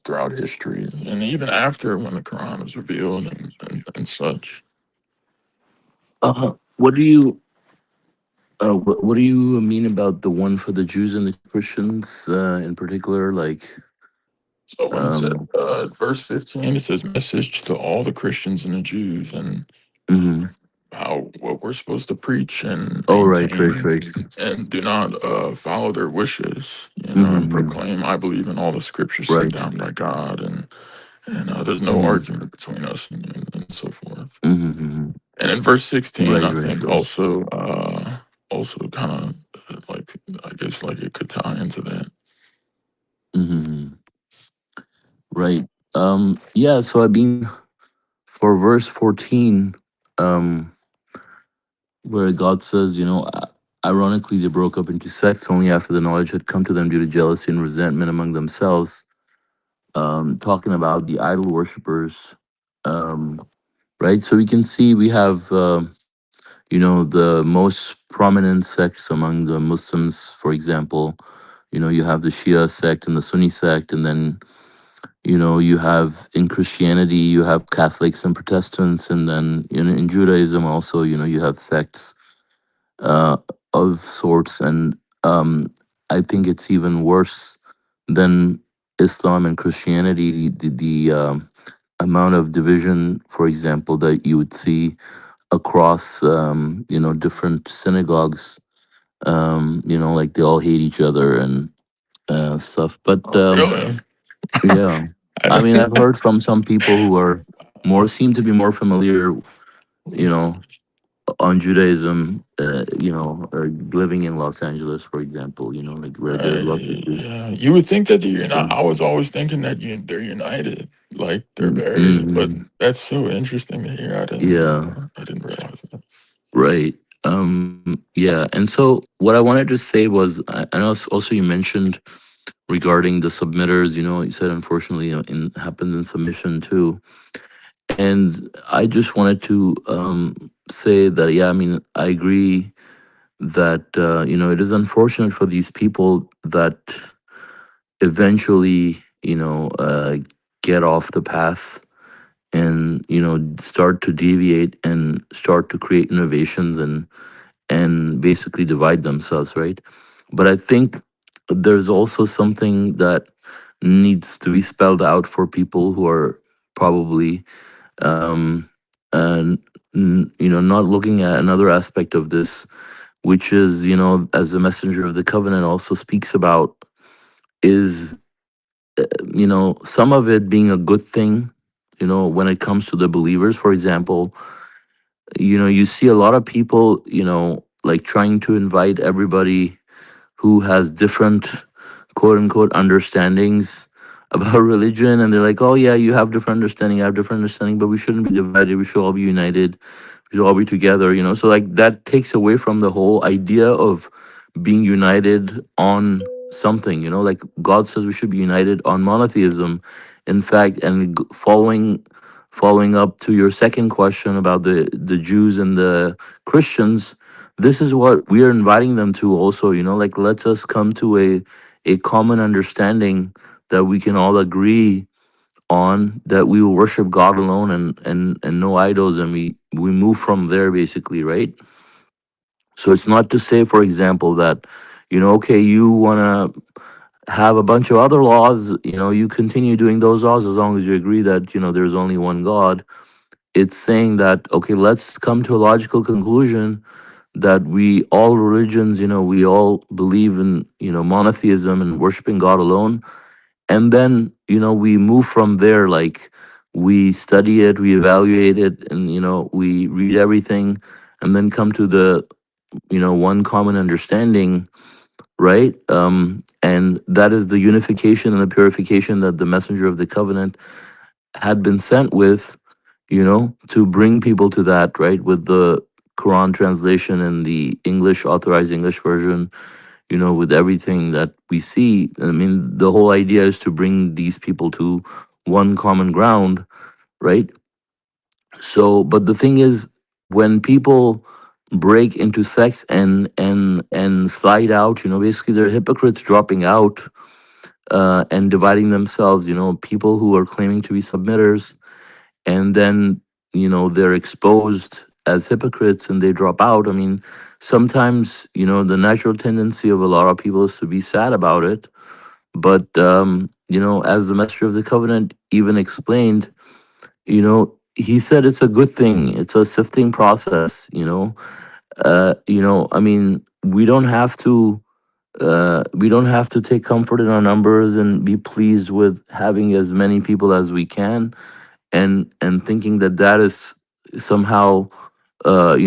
throughout history, and even after when the Quran was revealed and such. What do you what do you mean about the one for the Jews and the Christians in particular? Like, So when it said um, verse 15, it says message to all the Christians and the Jews, and mhm. how what we're supposed to preach and Oh, right, right, maintain, right. and do not follow their wishes, and Mm-hmm. proclaim, I believe in all the scriptures sent Right. down by God, and there's no Mm-hmm. argument between us, and so forth. Mm-hmm. And in verse 16, Right, I right, think right. also kind of like, I guess like it could tie into that. Mm-hmm. Right. Yeah, so I mean, for verse 14, um, where God says, ironically, they broke up into sects only after the knowledge had come to them due to jealousy and resentment among themselves. Talking about the idol worshippers, um, right? So we can see we have, the most prominent sects among the Muslims, for example. You have the Shia sect and the Sunni sect, and then you have in Christianity, you have Catholics and Protestants, and then in Judaism also, you have sects uh, of sorts, and I think it's even worse than Islam and Christianity. The amount of division, for example, that you would see across different synagogues. Like they all hate each other and stuff. But Oh, really? yeah, I I don't. mean, I've heard from some people who are more seem to be more familiar, you know, on Judaism, or living in Los Angeles, for example, like where there are lots of Jews. Yeah, you would think that you're not. So, I was always thinking that they're united, like they're very. But mm, that's so interesting to hear. yeah, I didn't realize that. right. Yeah. And so what I wanted to say was, I know also you mentioned regarding the submitters, you said unfortunately happened in submission too. And I just wanted to say that, yeah, I mean, I agree that, it is unfortunate for these people that eventually, get off the path and, start to deviate and start to create innovations and basically divide themselves, right? But I think there's also something that needs to be spelled out for people who are probably um, and not looking at another aspect of this, which is, as the messenger of the covenant also speaks about, is some of it being a good thing. When it comes to the believers, for example, you see a lot of people, like trying to invite everybody who has different quote unquote understandings about religion, and they're like, oh yeah, you have different understanding, I have different understanding, but we shouldn't be divided, we should all be united, we should all be together, so like that takes away from the whole idea of being united on something, like God says we should be united on monotheism. In fact, and following up to your second question about the Jews and the Christians, this is what we are inviting them to also, like let's us come to a common understanding that we can all agree on, that we will worship God alone and no idols, and we move from there basically, right? So it's not to say, for example, that okay, you want to have a bunch of other laws, you continue doing those laws as long as you agree that there's only one God. It's saying that okay, let's come to a logical conclusion that we all religions, we all believe in monotheism and worshiping God alone, and then we move from there, like we study it, we evaluate it, and we read everything, and then come to the one common understanding, right? And that is the unification and the purification that the messenger of the covenant had been sent with, to bring people to that, right? With the Quran translation and the English authorized English version, with everything that we see. I mean, the whole idea is to bring these people to one common ground, right? So, but the thing is, when people break into sects and slide out, basically they're hypocrites dropping out and dividing themselves. People who are claiming to be submitters, and then they're exposed as hypocrites and they drop out. I mean, sometimes the natural tendency of a lot of people is to be sad about it, but as the messenger of the covenant even explained, he said it's a good thing. It's a sifting process. I mean, we don't have to take comfort in our numbers and be pleased with having as many people as we can, and thinking that that is somehow a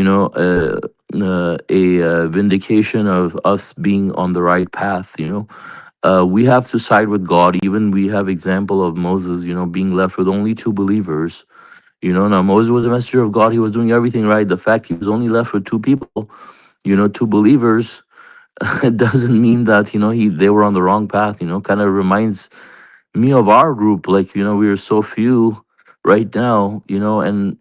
vindication of us being on the right path. We have to side with God. Even we have example of Moses, being left with only two believers. Now Moses was a messenger of God. He was doing everything right. The fact he was only left with two people, two believers, it doesn't mean that they were on the wrong path. Kind of reminds me of our group. Like, we are so few right now. And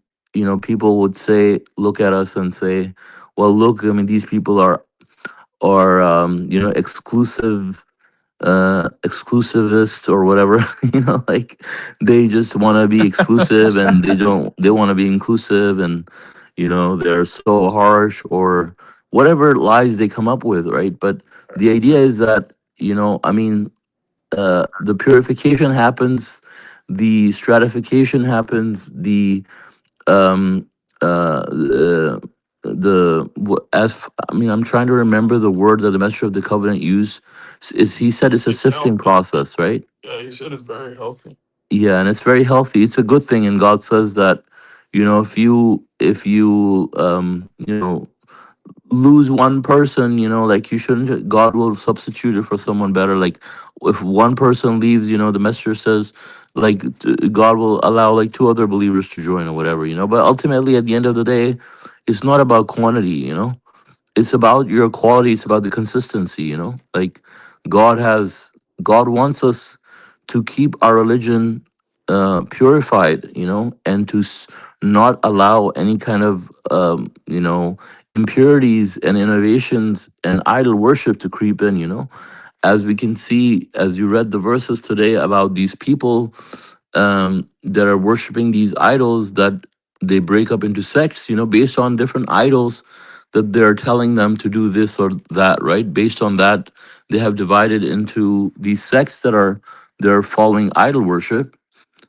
people would say, look at us and say, well, look, I mean, these people are exclusive, exclusivist or whatever. Like, they just want to be exclusive, and they want to be inclusive, and they're so harsh, or whatever lies they come up with, right? But the idea is that, I mean, the purification happens, the stratification happens, um I mean, I'm trying to remember the word that the messenger of the covenant used. Is he said it's a It's sifting healthy. process, right? Yeah, he said it's very healthy. Yeah, and it's very healthy. It's a good thing, and God says that, if you lose one person, like, you shouldn't. God will substitute it for someone better. Like, if one person leaves, the messenger says, like, God will allow like two other believers to join or whatever. But ultimately, at the end of the day, it's not about quantity. It's about your quality. It's about the consistency. Like, god has God wants us to keep our religion purified, and to not allow any kind of impurities and innovations and idol worship to creep in. As we can see, as you read the verses today about these people that are worshiping these idols, that they break up into sects, based on different idols that they're telling them to do this or that, right? Based on that, they have divided into these sects that are they're following idol worship.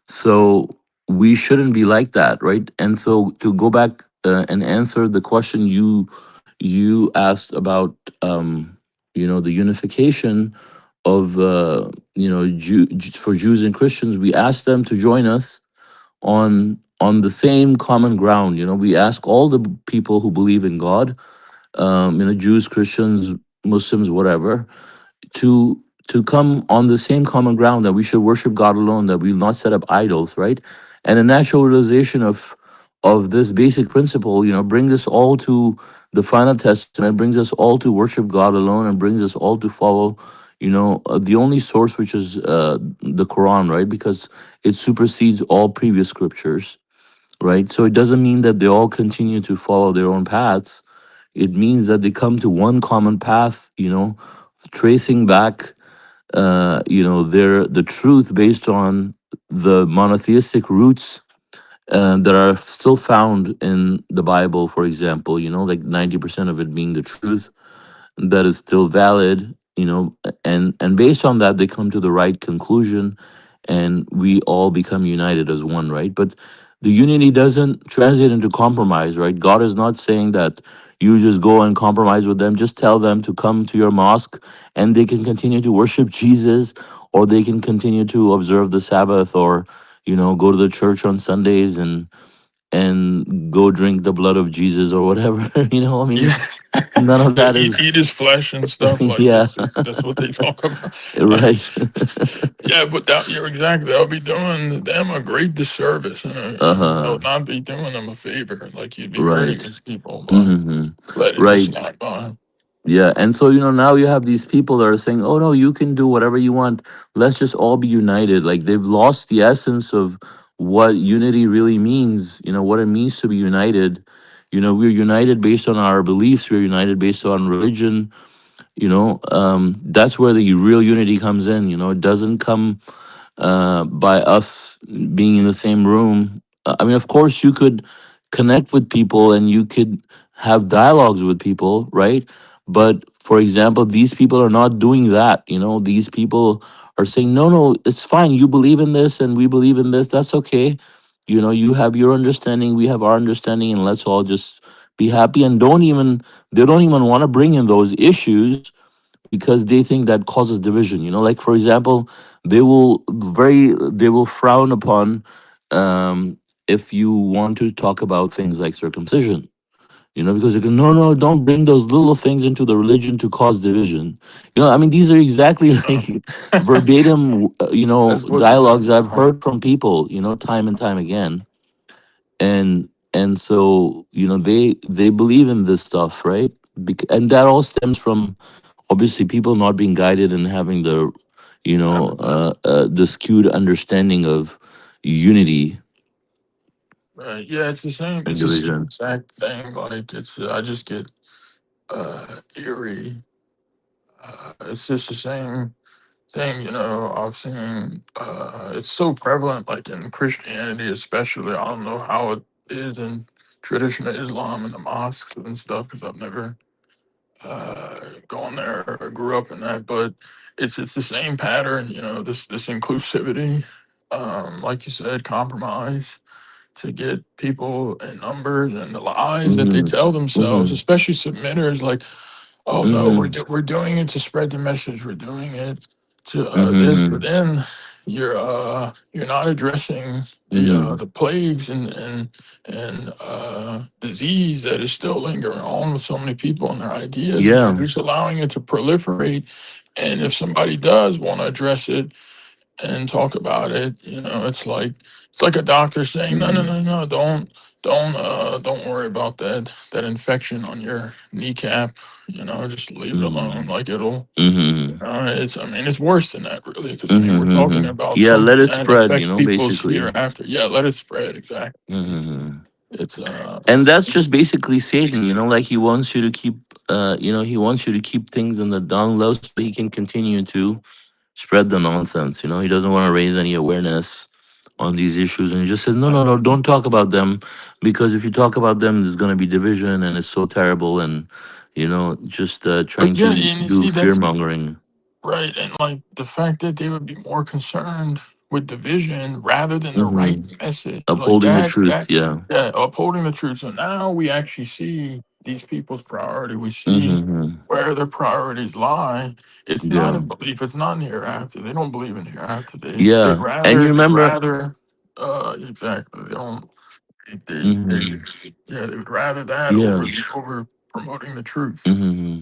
So we shouldn't be like that, right? And so, to go back and answer the question you asked about, the unification of for Jews and Christians, we asked them to join us on the same common ground. We ask all the people who believe in God, Jews, Christians, Muslims, whatever, to come on the same common ground, that we should worship God alone, that we will not set up idols, right? And a natural realization of this basic principle, brings us all to the final testament, brings us all to worship God alone, and brings us all to follow, the only source, which is the Quran, right? Because it supersedes all previous scriptures, right? So it doesn't mean that they all continue to follow their own paths. It means that they come to one common path, tracing back the truth based on the monotheistic roots that are still found in the Bible, for example, like 90% of it being the truth that is still valid, and based on that, they come to the right conclusion, and we all become united as one, right? But the unity doesn't translate into compromise, right? God is not saying that you just go and compromise with them. Just tell them to come to your mosque, and they can continue to worship Jesus, or they can continue to observe the Sabbath, or go to the church on Sundays, and go drink the blood of Jesus or whatever. I mean, Yeah, none of yeah. that Eat is. his flesh and stuff like Yeah. this. That's what they talk about. Right. Yeah, but that you're exactly. I'll be doing them a great disservice, and I Uh-huh. would not be doing them a favor. Like, you'd be hurting Right. these people by Hmm. letting this Right. slide by. Yeah. And so, now you have these people that are saying, oh, no, you can do whatever you want. Let's just all be united. Like, they've lost the essence of what unity really means, what it means to be united. We're united based on our beliefs, we're united based on religion. That's where the real unity comes in. It doesn't come by us being in the same room. I mean, of course, you could connect with people and you could have dialogues with people, right? But for example, these people are not doing that. These people are saying, no, no, it's fine. You believe in this and we believe in this. That's okay. you know, you have your understanding, we have our understanding, and let's all just be happy. And don't even, they don't even want to bring in those issues because they think that causes division. You know, like for example, they will frown upon if you want to talk about things like circumcision, you know, because you can, no, no, don't bring those little things into the religion to cause division. You know, I mean, these are exactly Uh, like verbatim, you know, that's what the dialogues I've uh, heard from people, you know, time and time again. And so, you know, they believe in this stuff, right? And that all stems from obviously people not being guided and having the, you know, the skewed understanding of unity right. Yeah, it's the same. and It's the same division. exact thing. Like it's I just get eerie. It's just the same thing. You know, I've seen. It's so prevalent, like in Christianity, especially. I don't know how it is in traditional Islam and the mosques and stuff because I've never gone there or grew up in that, but it's the same pattern. You know, this inclusivity, like you said, compromise to get people in numbers and the lies that they Hmm. tell themselves, Hmm. especially submitters. Like, oh no, Hmm. we're doing it to spread the message. We're doing it to this, but Hmm. then you're not addressing Hmm. the plagues and disease that is still lingering on with so many people and their ideas, and you're Yeah. just allowing it to proliferate. And if somebody does want to address it and talk about it, you know, it's like a doctor saying, no, no, Hmm. no, no, don't worry about that infection on your kneecap. You know, just leave it alone. Hmm. Like it'll. Hmm. It's. I mean, it's worse than that, really, because I mean, we're talking Hmm. about Yeah, let something it that spread, you affects know, people's basically. hereafter. Yeah, let it spread. Exactly. Hmm. It's And that's just basically Satan, you know, like he wants you to keep, you know, he wants you to keep things in the down low so he can continue to spread the nonsense. You know, he doesn't want to raise any awareness on these issues, and he just says, no, no, no, don't talk about them, because if you talk about them, there's going to be division, and it's so terrible, and you know, just but trying yeah, to and you do see fear that's mongering. right, and like the fact that they would be more concerned with division rather than the right Hmm. message, like Upholding the truth, yeah. that upholding the truth. So now we actually see these people's priority. We see Hmm. where their priorities lie. It's not Yeah, in belief. It's not in hereafter. They don't believe in hereafter. yeah. And you They'd remember, rather exactly. They don't. hmm, Yeah, they would rather that yeah. over promoting the truth. Hmm.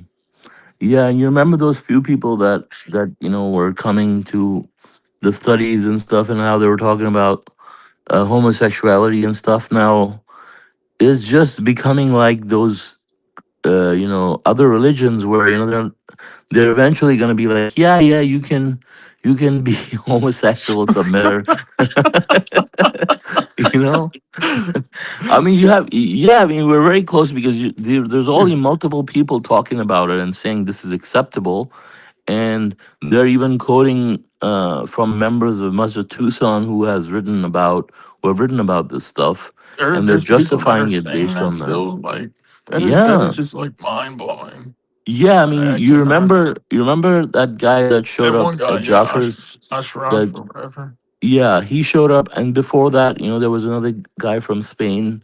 Yeah, and you remember those few people that you know were coming to the studies and stuff, and how they were talking about homosexuality and stuff. Now it's just becoming like those you know, other religions where, you know, they're eventually going to be like, yeah, yeah, you can be homosexual, it's a matter. You know, I mean, you have, yeah, I mean, we're very close because there's only multiple people talking about it and saying this is acceptable, and they're even quoting from members of Masjid Tucson who have written about this stuff, and they're There's people that are justifying it saying based that on that. still. Like that Yeah, is just like mind blowing. yeah. I mean, I cannot. you remember that guy that showed That up one guy, at yeah, Jaffer's. Ashraf That or whatever. Yeah, he showed up, and before that, you know, there was another guy from Spain,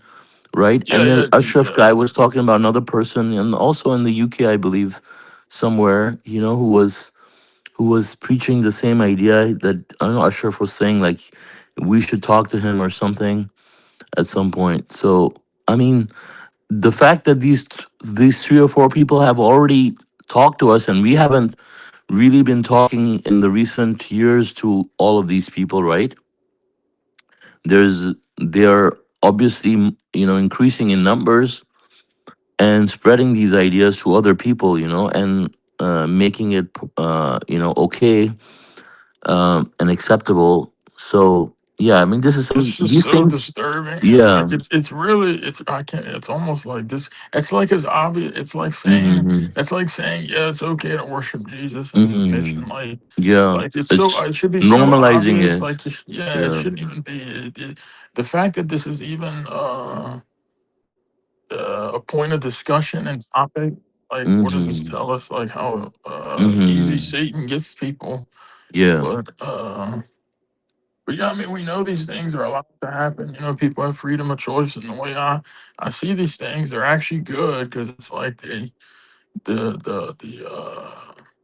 right? Yeah, And then yeah, Ashraf yeah. guy was talking about another person, and also in the UK, I believe, somewhere, you know, who was preaching the same idea that I don't know Ashraf was saying, like we should talk to him or something at some point. So I mean, the fact that these three or four people have already talked to us, and we haven't really been talking in the recent years to all of these people, right? They're obviously, you know, increasing in numbers and spreading these ideas to other people, you know, and making it you know, okay, and acceptable. So yeah, I mean, this is It's just these so things. disturbing, and Yeah. like it's really it's I can't. It's almost like this. It's like it's obvious. Mm-hmm. It's like saying yeah, it's okay to worship Jesus in Mm-hmm. submission. Yeah, Like it's so it's it should be so normalizing obvious. it. Like yeah, it Yeah. shouldn't even be. The fact that this is even a point of discussion and topic. Like, what does this Mm-hmm. tell us? Like how easy Mm-hmm. Satan gets people. Yeah. But But yeah, I mean, we know these things are allowed to happen. You know, people have freedom of choice, and the way I see these things, they're actually good because it's like the.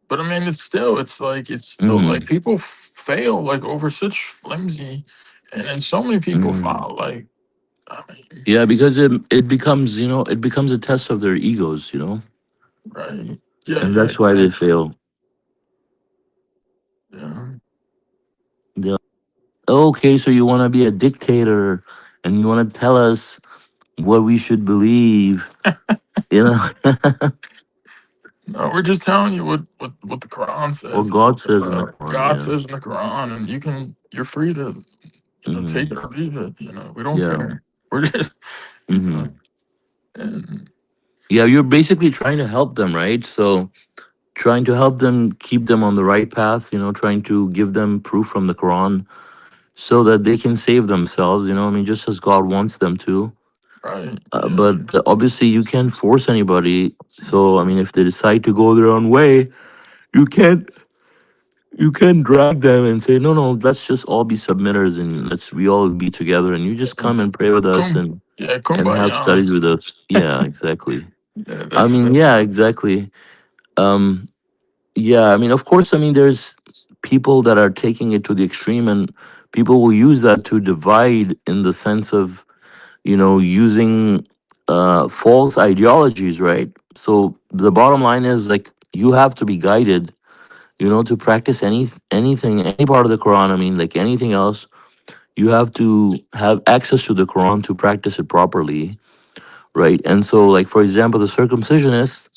But I mean, it's still like Mm-hmm. people fail like over such flimsy, and then so many people Mm-hmm. fall. Like, I mean, Yeah, because it becomes, it becomes a test of their egos, right? Yeah, and yeah, that's why they exactly. fail. Yeah, Yeah. Okay, so you want to be a dictator, and you want to tell us what we should believe, you know, no, we're just telling you what the Quran what says, and God what says in the Quran. God Yeah. says in the Quran, and you're free to take Mm-hmm. it or leave it. You know, we don't Yeah. care. We're just, you know, Mm-hmm. and Yeah, you're basically trying to help them, right? So trying to help them keep them on the right path, trying to give them proof from the Quran so that they can save themselves, I mean, just as God wants them to. right, But yeah, obviously, you can't force anybody. So, I mean, if they decide to go their own way, you can't you can't drag them and say, no, no, let's just all be submitters and let's we all be together and you just come and and pray with us yeah, and have kumbaya. studies with us. Yeah, exactly. Yeah, I mean, that's yeah, exactly. Um, yeah, I mean, of course, I mean, there's people that are taking it to the extreme, and people will use that to divide in the sense of, using false ideologies, right? So the bottom line is like you have to be guided, to practice anything, any part of the Quran. I mean, like anything else, you have to have access to the Quran to practice it properly, right? And so, like for example, the circumcisionists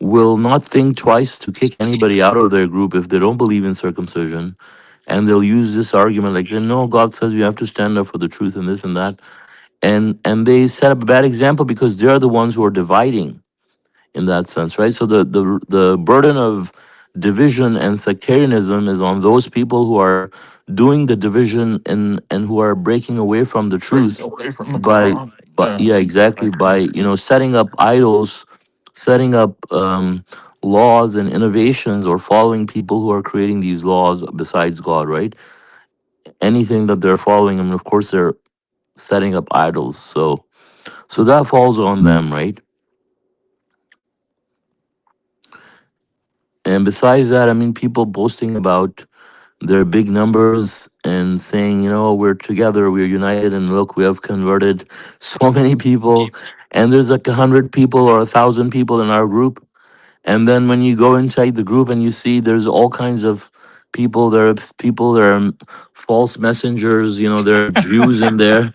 will not think twice to kick anybody out of their group if they don't believe in circumcision, and they'll use this argument like, no, God says you have to stand up for the truth and this and that, and they set up a bad example because they're the ones who are dividing in that sense, right? So the burden of division and sectarianism is on those people who are doing the division and who are breaking away from the breaking truth away from the by Quran. but Yeah, yeah, exactly, by setting up idols, setting up laws and innovations, or following people who are creating these laws besides God, right? Anything that they're following, I mean, of course they're setting up idols. So that falls on them, right? And besides that, I mean, people boasting about their big numbers and saying, we're together, we're united, and look, we have converted so many people, and there's like 100 people or 1,000 people in our group. And then when you go inside the group and you see there's all kinds of people, there are people, there are false messengers, there are Jews in there,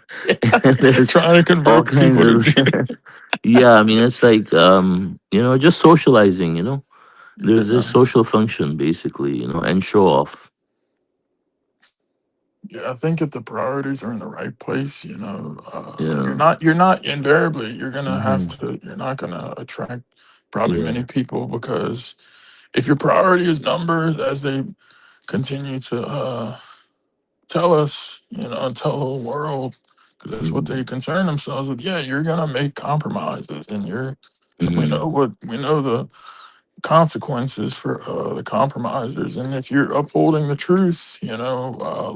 and there's trying to all convert kinds people to of, yeah, I mean, it's like, just socializing, there's this yeah. social function basically, and show off. Yeah, I think if the priorities are in the right place, Yeah. you're not invariably you're gonna have Hmm. to you're not gonna attract probably Yeah. many people because if your priority is numbers, as they continue to tell us, and tell the whole world, because that's what Hmm. they concern themselves with. Yeah, you're gonna make compromises, and we Hmm. know the consequences for the compromisers. And if you're upholding the truth, a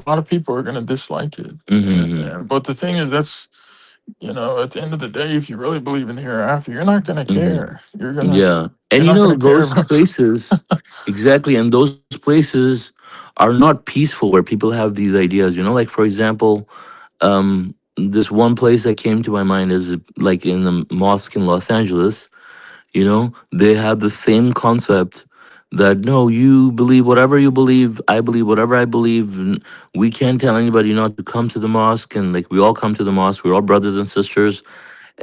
lot of people are going to dislike it. Hmm. But the thing is, that's, at the end of the day, if you really believe in the hereafter, you're not going to Hmm. care. Yeah. You're And not going to care those about. places, exactly, and those places are not peaceful where people have these ideas, like for example, this one place that came to my mind is like in the mosque in Los Angeles. They have the same concept that no, you believe whatever you believe, I believe whatever I believe, and we can't tell anybody not to come to the mosque, and like we all come to the mosque, we're all brothers and sisters.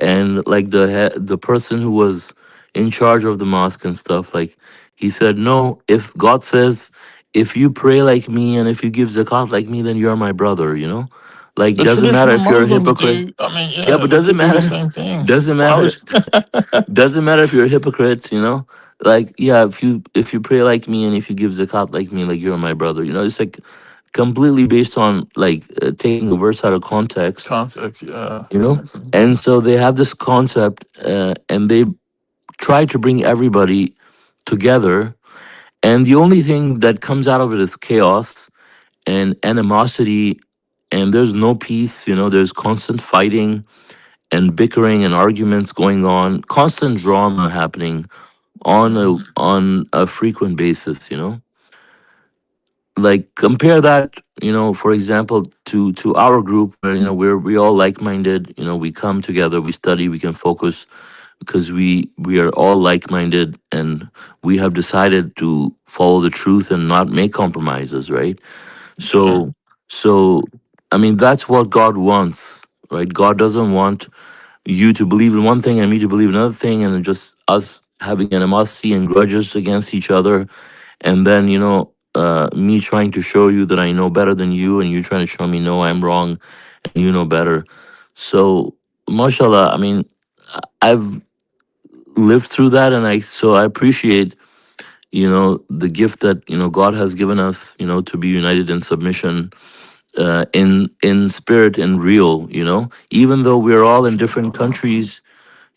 And like the person who was in charge of the mosque and stuff, like he said, no, if God says, if you pray like me and if you give zakat like me, then you're my brother, like The doesn't matter traditional if you're a Muslims hypocrite. do. I mean, Yeah, yeah, but they doesn't do the matter. same thing. Doesn't Why matter. was Doesn't matter if you're a hypocrite, like yeah, if you pray like me and if you give zakat like me, like you're my brother, it's like completely based on like taking a verse out of context, context? Yeah, you know exactly. and so they have this concept, and they try to bring everybody together, and the only thing that comes out of it is chaos and animosity, and there's no peace. There's constant fighting and bickering and arguments going on, constant drama happening on a frequent basis. Like, compare that, for example, to our group, where we all like-minded. We come together, we study, we can focus, because we are all like-minded, and we have decided to follow the truth and not make compromises, right? Yeah. So so I mean, that's what God wants, right? God doesn't want you to believe in one thing and me to believe another thing, and just us having animosity and grudges against each other, and then me trying to show you that I know better than you, and you trying to show me, no, I'm wrong and you know better. So, mashallah, I mean, I've lived through that, and I appreciate the gift that God has given us, to be united in submission, in spirit and real, even though we're all in different countries.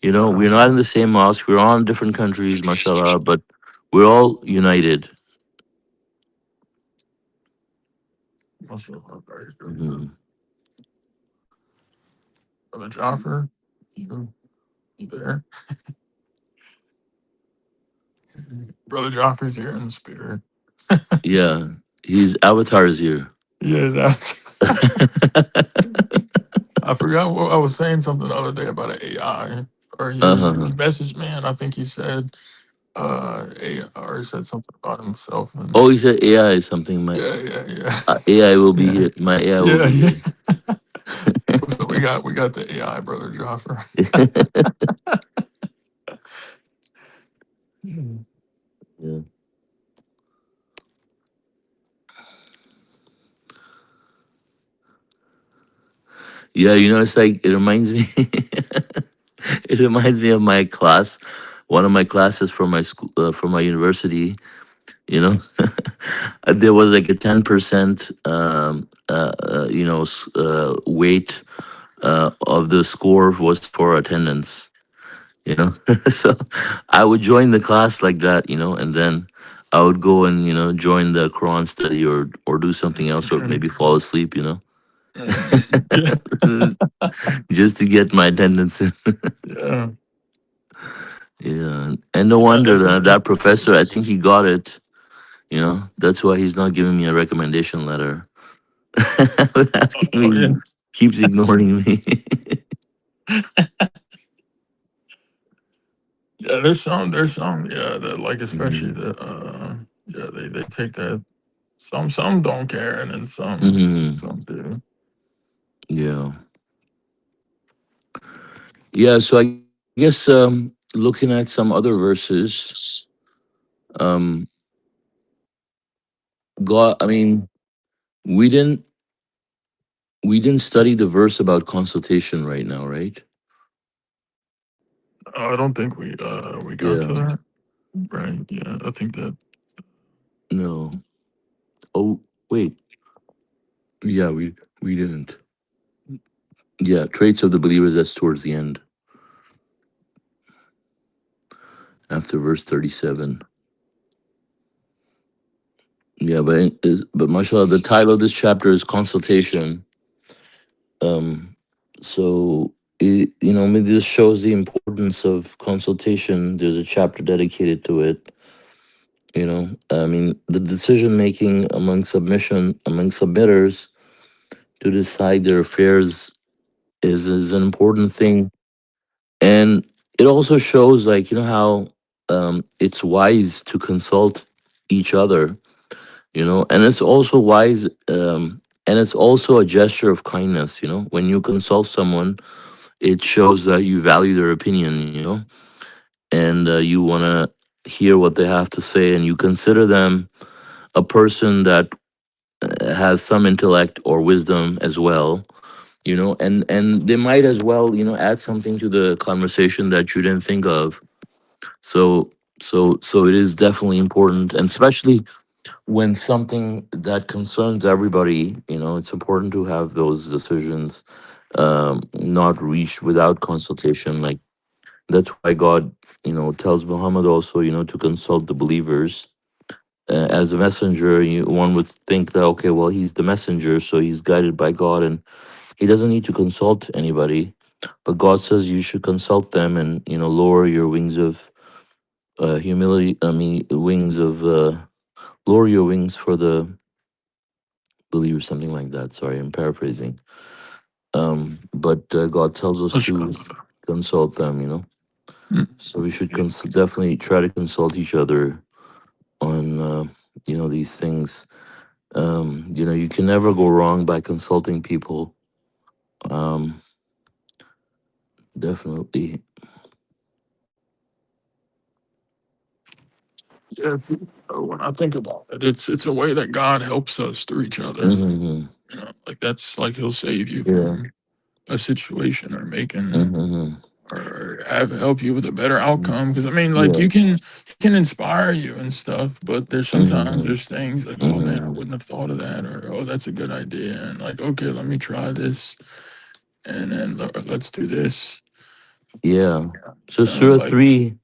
We're not in the same mosque, we're all in different countries, mashallah, but we're all united. Mashallah, very good. Mhm. Brother Jaffer, you, you there? Brother Jaffer's here in the spirit. Yeah, his avatar is here. Yeah, that's. I forgot what I was saying something the other day about an AI, or he Uh-huh. messaged me, and I think he said AI, or he said something about himself, and Oh, he said AI is something. My yeah, yeah, yeah, AI will be yeah, here. My AI will yeah, be here. yeah. So we got the AI, brother Jaffer. Yeah. Yeah, it's like, it reminds me. It reminds me of my class, one of my classes from my school, from my university. You know, there was like a 10% weight of the score was for attendance. So I would join the class like that, and then I would go and join the Quran study, or do something else, or maybe fall asleep. Yeah, Just to get my attendance in. yeah, Yeah, and no yeah. wonder that professor, I think he got it. That's why he's not giving me a recommendation letter. Asking Oh, me, yeah. keeps ignoring me. Yeah, there's some, yeah, that like, especially Mhm. the yeah, they take that. Some don't care, and then Mhm. some do. Yeah, yeah. So I guess, looking at some other verses, um, God. I mean, we didn't we didn't study the verse about consultation right now, right? I don't think we got to Yeah. that, right? Yeah, I think that. No. Oh, wait. Yeah, we didn't. Yeah, traits of the believers. That's towards the end, after verse 37. Yeah, but mashallah, the title of this chapter is consultation. Um, so maybe this shows the importance of consultation. There's a chapter dedicated to it. I mean, the decision making among submitters to decide their affairs is an important thing, and it also shows, like, how it's wise to consult each other. And it's also wise, and it's also a gesture of kindness. When you consult someone, it shows that you value their opinion, and you want to hear what they have to say, and you consider them a person that has some intellect or wisdom as well. And they might as well add something to the conversation that you didn't think of. So it is definitely important, and especially when something that concerns everybody, it's important to have those decisions not reached without consultation. Like, that's why God tells Muhammad also, to consult the believers. As a messenger, one would think that, okay, well, he's the messenger, so he's guided by God, and he doesn't need to consult anybody. But God says you should consult them, and lower your wings of humility. I mean, wings of lower your wings for the believer, something like that. Sorry, I'm paraphrasing. But God tells us That's to good. consult them. Mm. So we should definitely try to consult each other on these things. You can never go wrong by consulting people. Um, definitely. Yeah, when I think about it, it's a way that God helps us through each other. Hmm. Like that's like He'll save you Yeah. from a situation or making Hmm. or have help you with a better outcome. Because I mean, like Yeah. you can inspire you and stuff, but there's sometimes Hmm. there's things like, oh man, I Hmm. wouldn't have thought of that, or oh, that's a good idea, and like, okay, let me try this, and then let's do this. Yeah. So Surah Like 3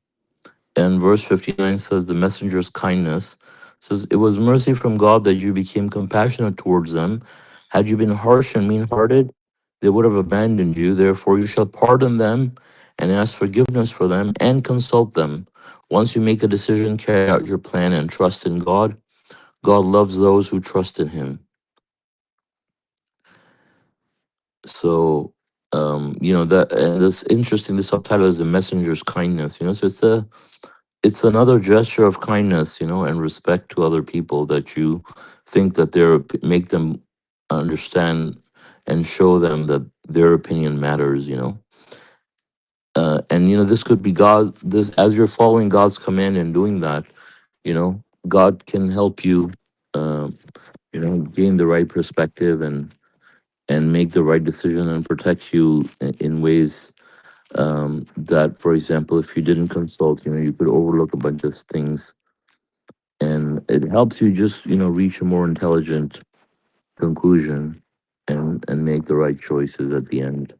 and verse 59 says, the messenger's kindness says, it was mercy from God that you became compassionate towards them. Had you been harsh and mean hearted, they would have abandoned you. Therefore, you shall pardon them and ask forgiveness for them and consult them. Once you make a decision, carry out your plan and trust in God. God loves those who trust in Him. So, that, and this interesting. The subtitle is the messenger's kindness. So it's another gesture of kindness, and respect to other people, that you think that make them understand and show them that their opinion matters. And this could be God. This, as you're following God's command and doing that, God can help you, um, gain the right perspective and make the right decision and protect you in ways that, for example, if you didn't consult, you could overlook a bunch of things, and it helps you just reach a more intelligent conclusion and make the right choices at the end.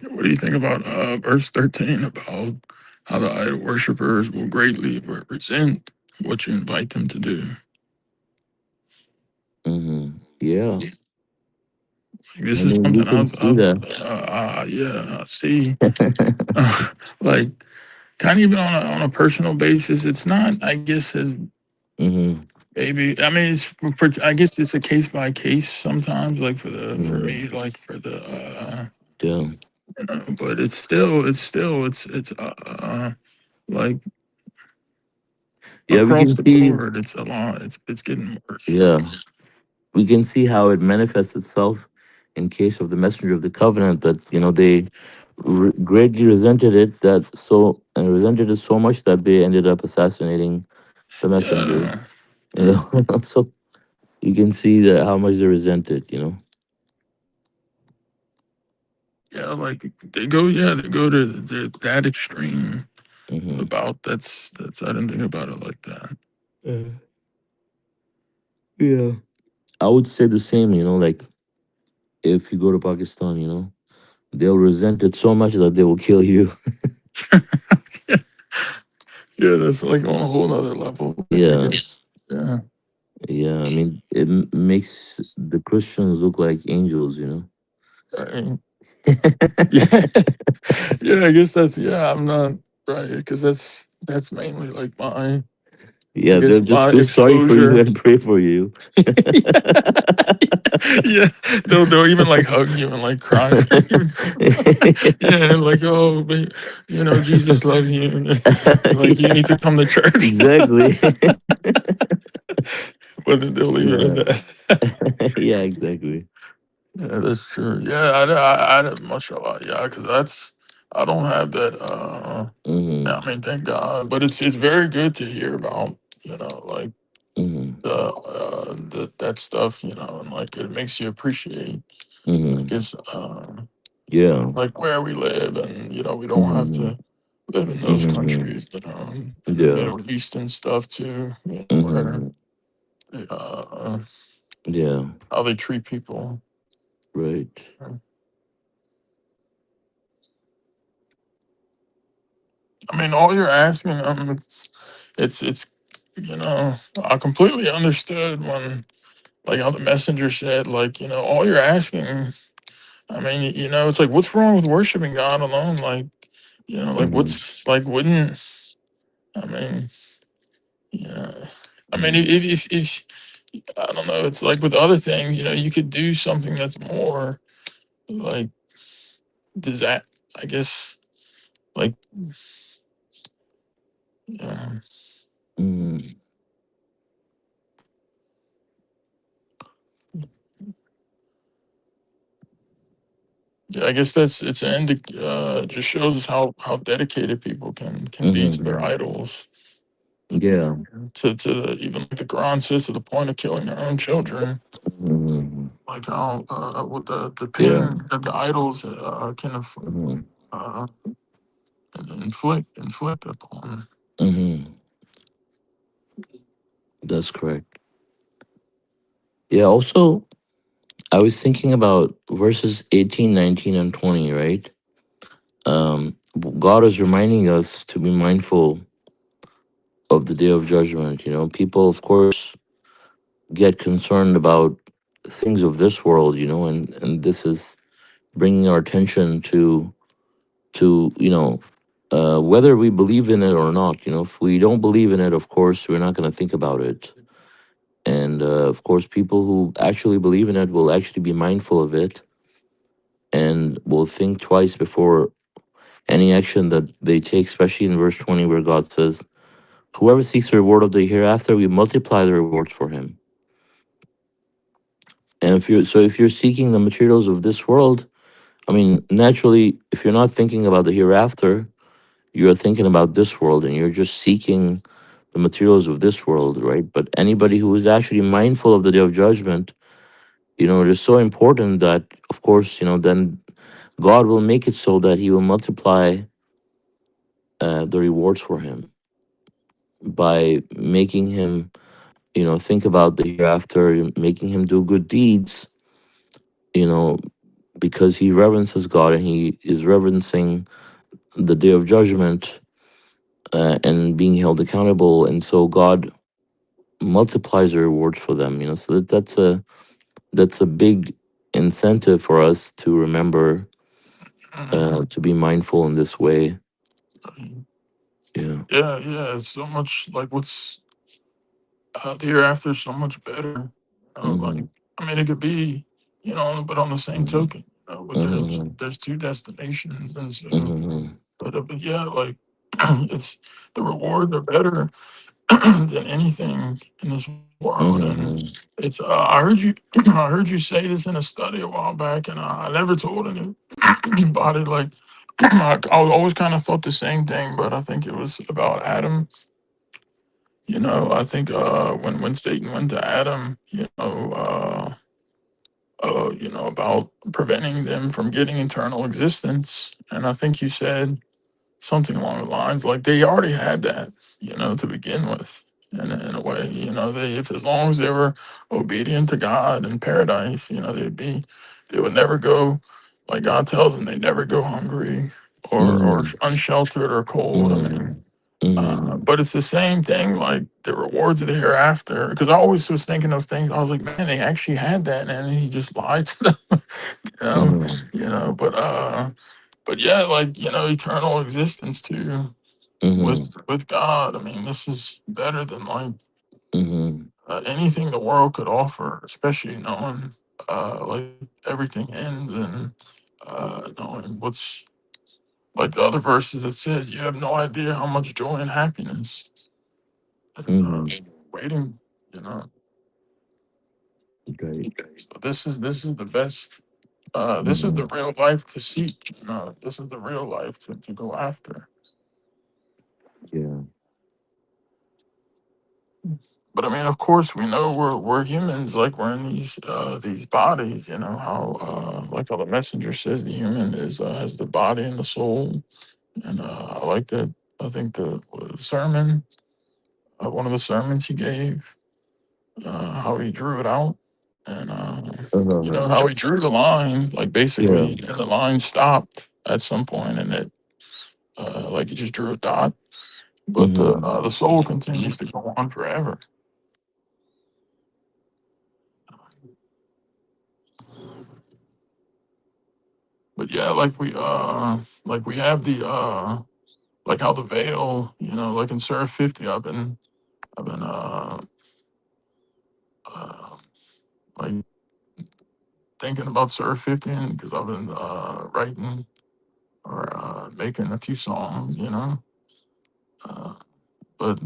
what do you think about verse 13 about how the idol worshippers will greatly resent what you invite them to do? Yeah, This I is mean, we something can see that. yeah, I see. Like, kind of even on a personal basis, it's not, I guess, as Hmm. maybe. I mean, I guess it's a case by case sometimes. Like for Hmm. me, like for the Yeah, but it's like yeah, we across can the see. board, it's a lot. It's getting worse. Yeah, we can see how it manifests itself in case of the messenger of the covenant, that they greatly resented it, resented it so much that they ended up assassinating the messenger. Yeah, You know, so you can see that how much they resent it. yeah. Like they go to that extreme Hmm. about that's. I didn't think about it like that. Yeah. I would say the same. Like, if you go to Pakistan, they'll resent it so much that they will kill you. Yeah, that's like on a whole nother level. Like I Yeah, guess. Yeah. yeah. I mean, it makes the Christians look like angels. Right. Yeah. Yeah. I guess that's yeah. I'm not right because that's mainly like my I Yeah, they'll guess just my feel sorry for you exposure. and pray for you. Yeah, they'll even like hug you and like cry for you. Yeah, and like oh, Jesus loves you, and then, like you Yeah, need to come to church. exactly. But then they'll leave it at Yeah, that. yeah, exactly. Yeah, that's true. Yeah, I didn't mashallah. Yeah, because that's I don't have that. Hmm. I mean, thank God. But it's very good to hear about. Like Hmm. that stuff. And like it makes you appreciate. I Hmm. guess Yeah. like where we live, and we don't have Hmm. to. live in those Mm-hmm. countries, but in the Yeah. Middle East and stuff too, where Mm-hmm. uh, Yeah. how they treat people. Right. I mean, all you're asking, it's, I completely understood when, like, how the messenger said, like, all you're asking. I mean, it's like, what's wrong with worshiping God alone? Like, like, Mm-hmm. what's like, wouldn't I mean, yeah, I mean, Mm-hmm. if I don't know, it's like with other things, you could do something that's more like, does that, I guess, like, um, Mm-hmm. yeah, I guess that's it's an just shows us how dedicated people can be to their Mm-hmm. idols. Yeah. To even like the Quran says, to the point of killing their own children. Mm-hmm. Like how with the Yeah. pain that the idols can Mm-hmm. uh, inflict upon. Mm-hmm. That's correct. Yeah. Also, I was thinking about verses 18, 19, and 20, right? God is reminding us to be mindful of the day of judgment. People, of course, get concerned about things of this world, and this is bringing our attention to whether we believe in it or not. If we don't believe in it, of course, we're not going to think about it. And of course, people who actually believe in it will actually be mindful of it and will think twice before any action that they take, especially in verse 20, where God says, whoever seeks the reward of the hereafter, we multiply the rewards for him. And if you're seeking the materials of this world, I mean, naturally, if you're not thinking about the hereafter, you're thinking about this world and you're just seeking the materials of this world, right? But anybody who is actually mindful of the day of judgment, it is so important that, of course, then God will make it so that He will multiply the rewards for him by making him, think about the hereafter, making him do good deeds, you know, because he reverences God and he is reverencing the day of judgment and being held accountable. And so God multiplies the rewards for them, so that's a big incentive for us to remember to be mindful in this way. Yeah. Yeah, yeah, it's so much like what's the hereafter is so much better. Like, Mm-hmm. I mean, it could be, but on the same Mm-hmm. token, but Mm-hmm. there's two destinations, and so, Mm-hmm. but yeah, like it's the rewards are better than anything in this world, and Mm-hmm. it's. I heard you, I heard you say this in a study a while back, and I never told anybody. Like, I always kind of thought the same thing, but I think it was about Adam. I think when Satan went to Adam, about preventing them from getting eternal existence, and I think you said something along the lines like they already had that, to begin with. In a way, they if as long as they were obedient to God in paradise, they would never go, like God tells them, they never go hungry or Mm-hmm. unsheltered or cold. I mean, Mhm. Mhm. but it's the same thing, like the rewards of the hereafter. Because I always was thinking those things. I was like, man, they actually had that, and he just lied to them. you know, Mhm. but yeah, like eternal existence too Mhm. with God. I mean, this is better than like Mhm. anything the world could offer, especially knowing like everything ends and knowing what's like the other verses that says you have no idea how much joy and happiness is Mhm. waiting. You know, Right. so this is the best. This is the Mhm. real life to seek. This is the real life to go after. Yeah. But I mean, of course, we know we're humans. Like we're in these bodies. How like how the messenger says the human is has the body and the soul. and I liked it. I think the sermon, one of the sermons he gave, how he drew it out, and Uh-huh. how he drew the line, like Yeah. basically, and the line stopped at some point, and it like he just drew a dot, but Mm-hmm. the soul continues to go on forever. But yeah, like we have the like how the veil, like in Surah 50, I've been uh like thinking about Surah 50 because I've been writing or making a few songs, uh, but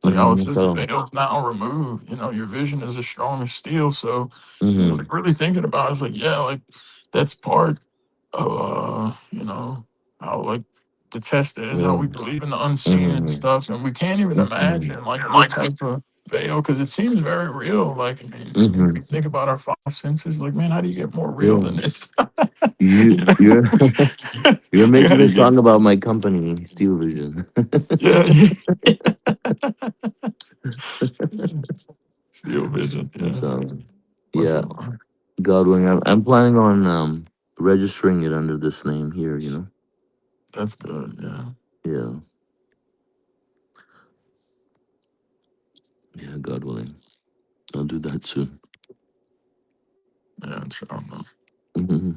like how it Mm-hmm. says the So, veil's now removed, your vision is as strong as steel. So, mm-hmm. like really thinking about it, it's like, yeah, like that's part of, how like the test is, how Yeah. we believe in the unseen and Mm-hmm. stuff. And we can't even Mm-hmm. imagine like what type of veil, because it seems very real. Like, I mean, Mm-hmm. you think about our five senses, like, man, how do you get more real Yeah. than this? You you know? you're you're Like, how making do a you get, song about my company, Steel Vision. yeah, yeah. Steel vision, yeah, So, for yeah, sure. God willing, I'm planning on registering it under this name here. That's good, yeah. Yeah, yeah, God willing, I'll do that soon. Yeah, inshallah. Hmm.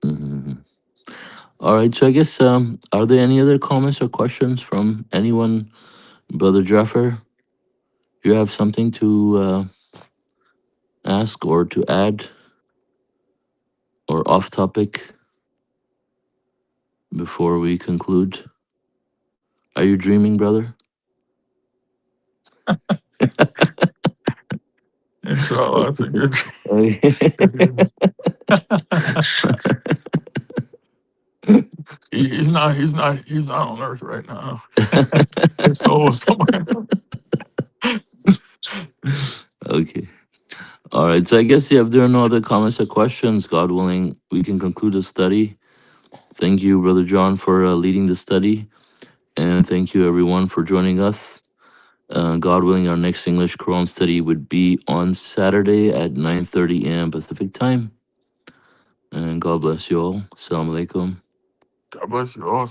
Hmm. All right, so I guess are there any other comments or questions from anyone, Brother Jaffer? Do you have something to ask or to add or off topic before we conclude? Are you dreaming, brother? Inshallah, that's a good. Okay. He's not on Earth right now. His soul is somewhere. Okay. All right. So I guess yeah, if there are no other comments or questions, God willing, we can conclude the study. Thank you, Brother John, for leading the study, and thank you everyone for joining us. God willing, our next English Quran study would be on Saturday at 9:30 a.m. Pacific time. And God bless you all. Assalamu alaikum. God bless you all.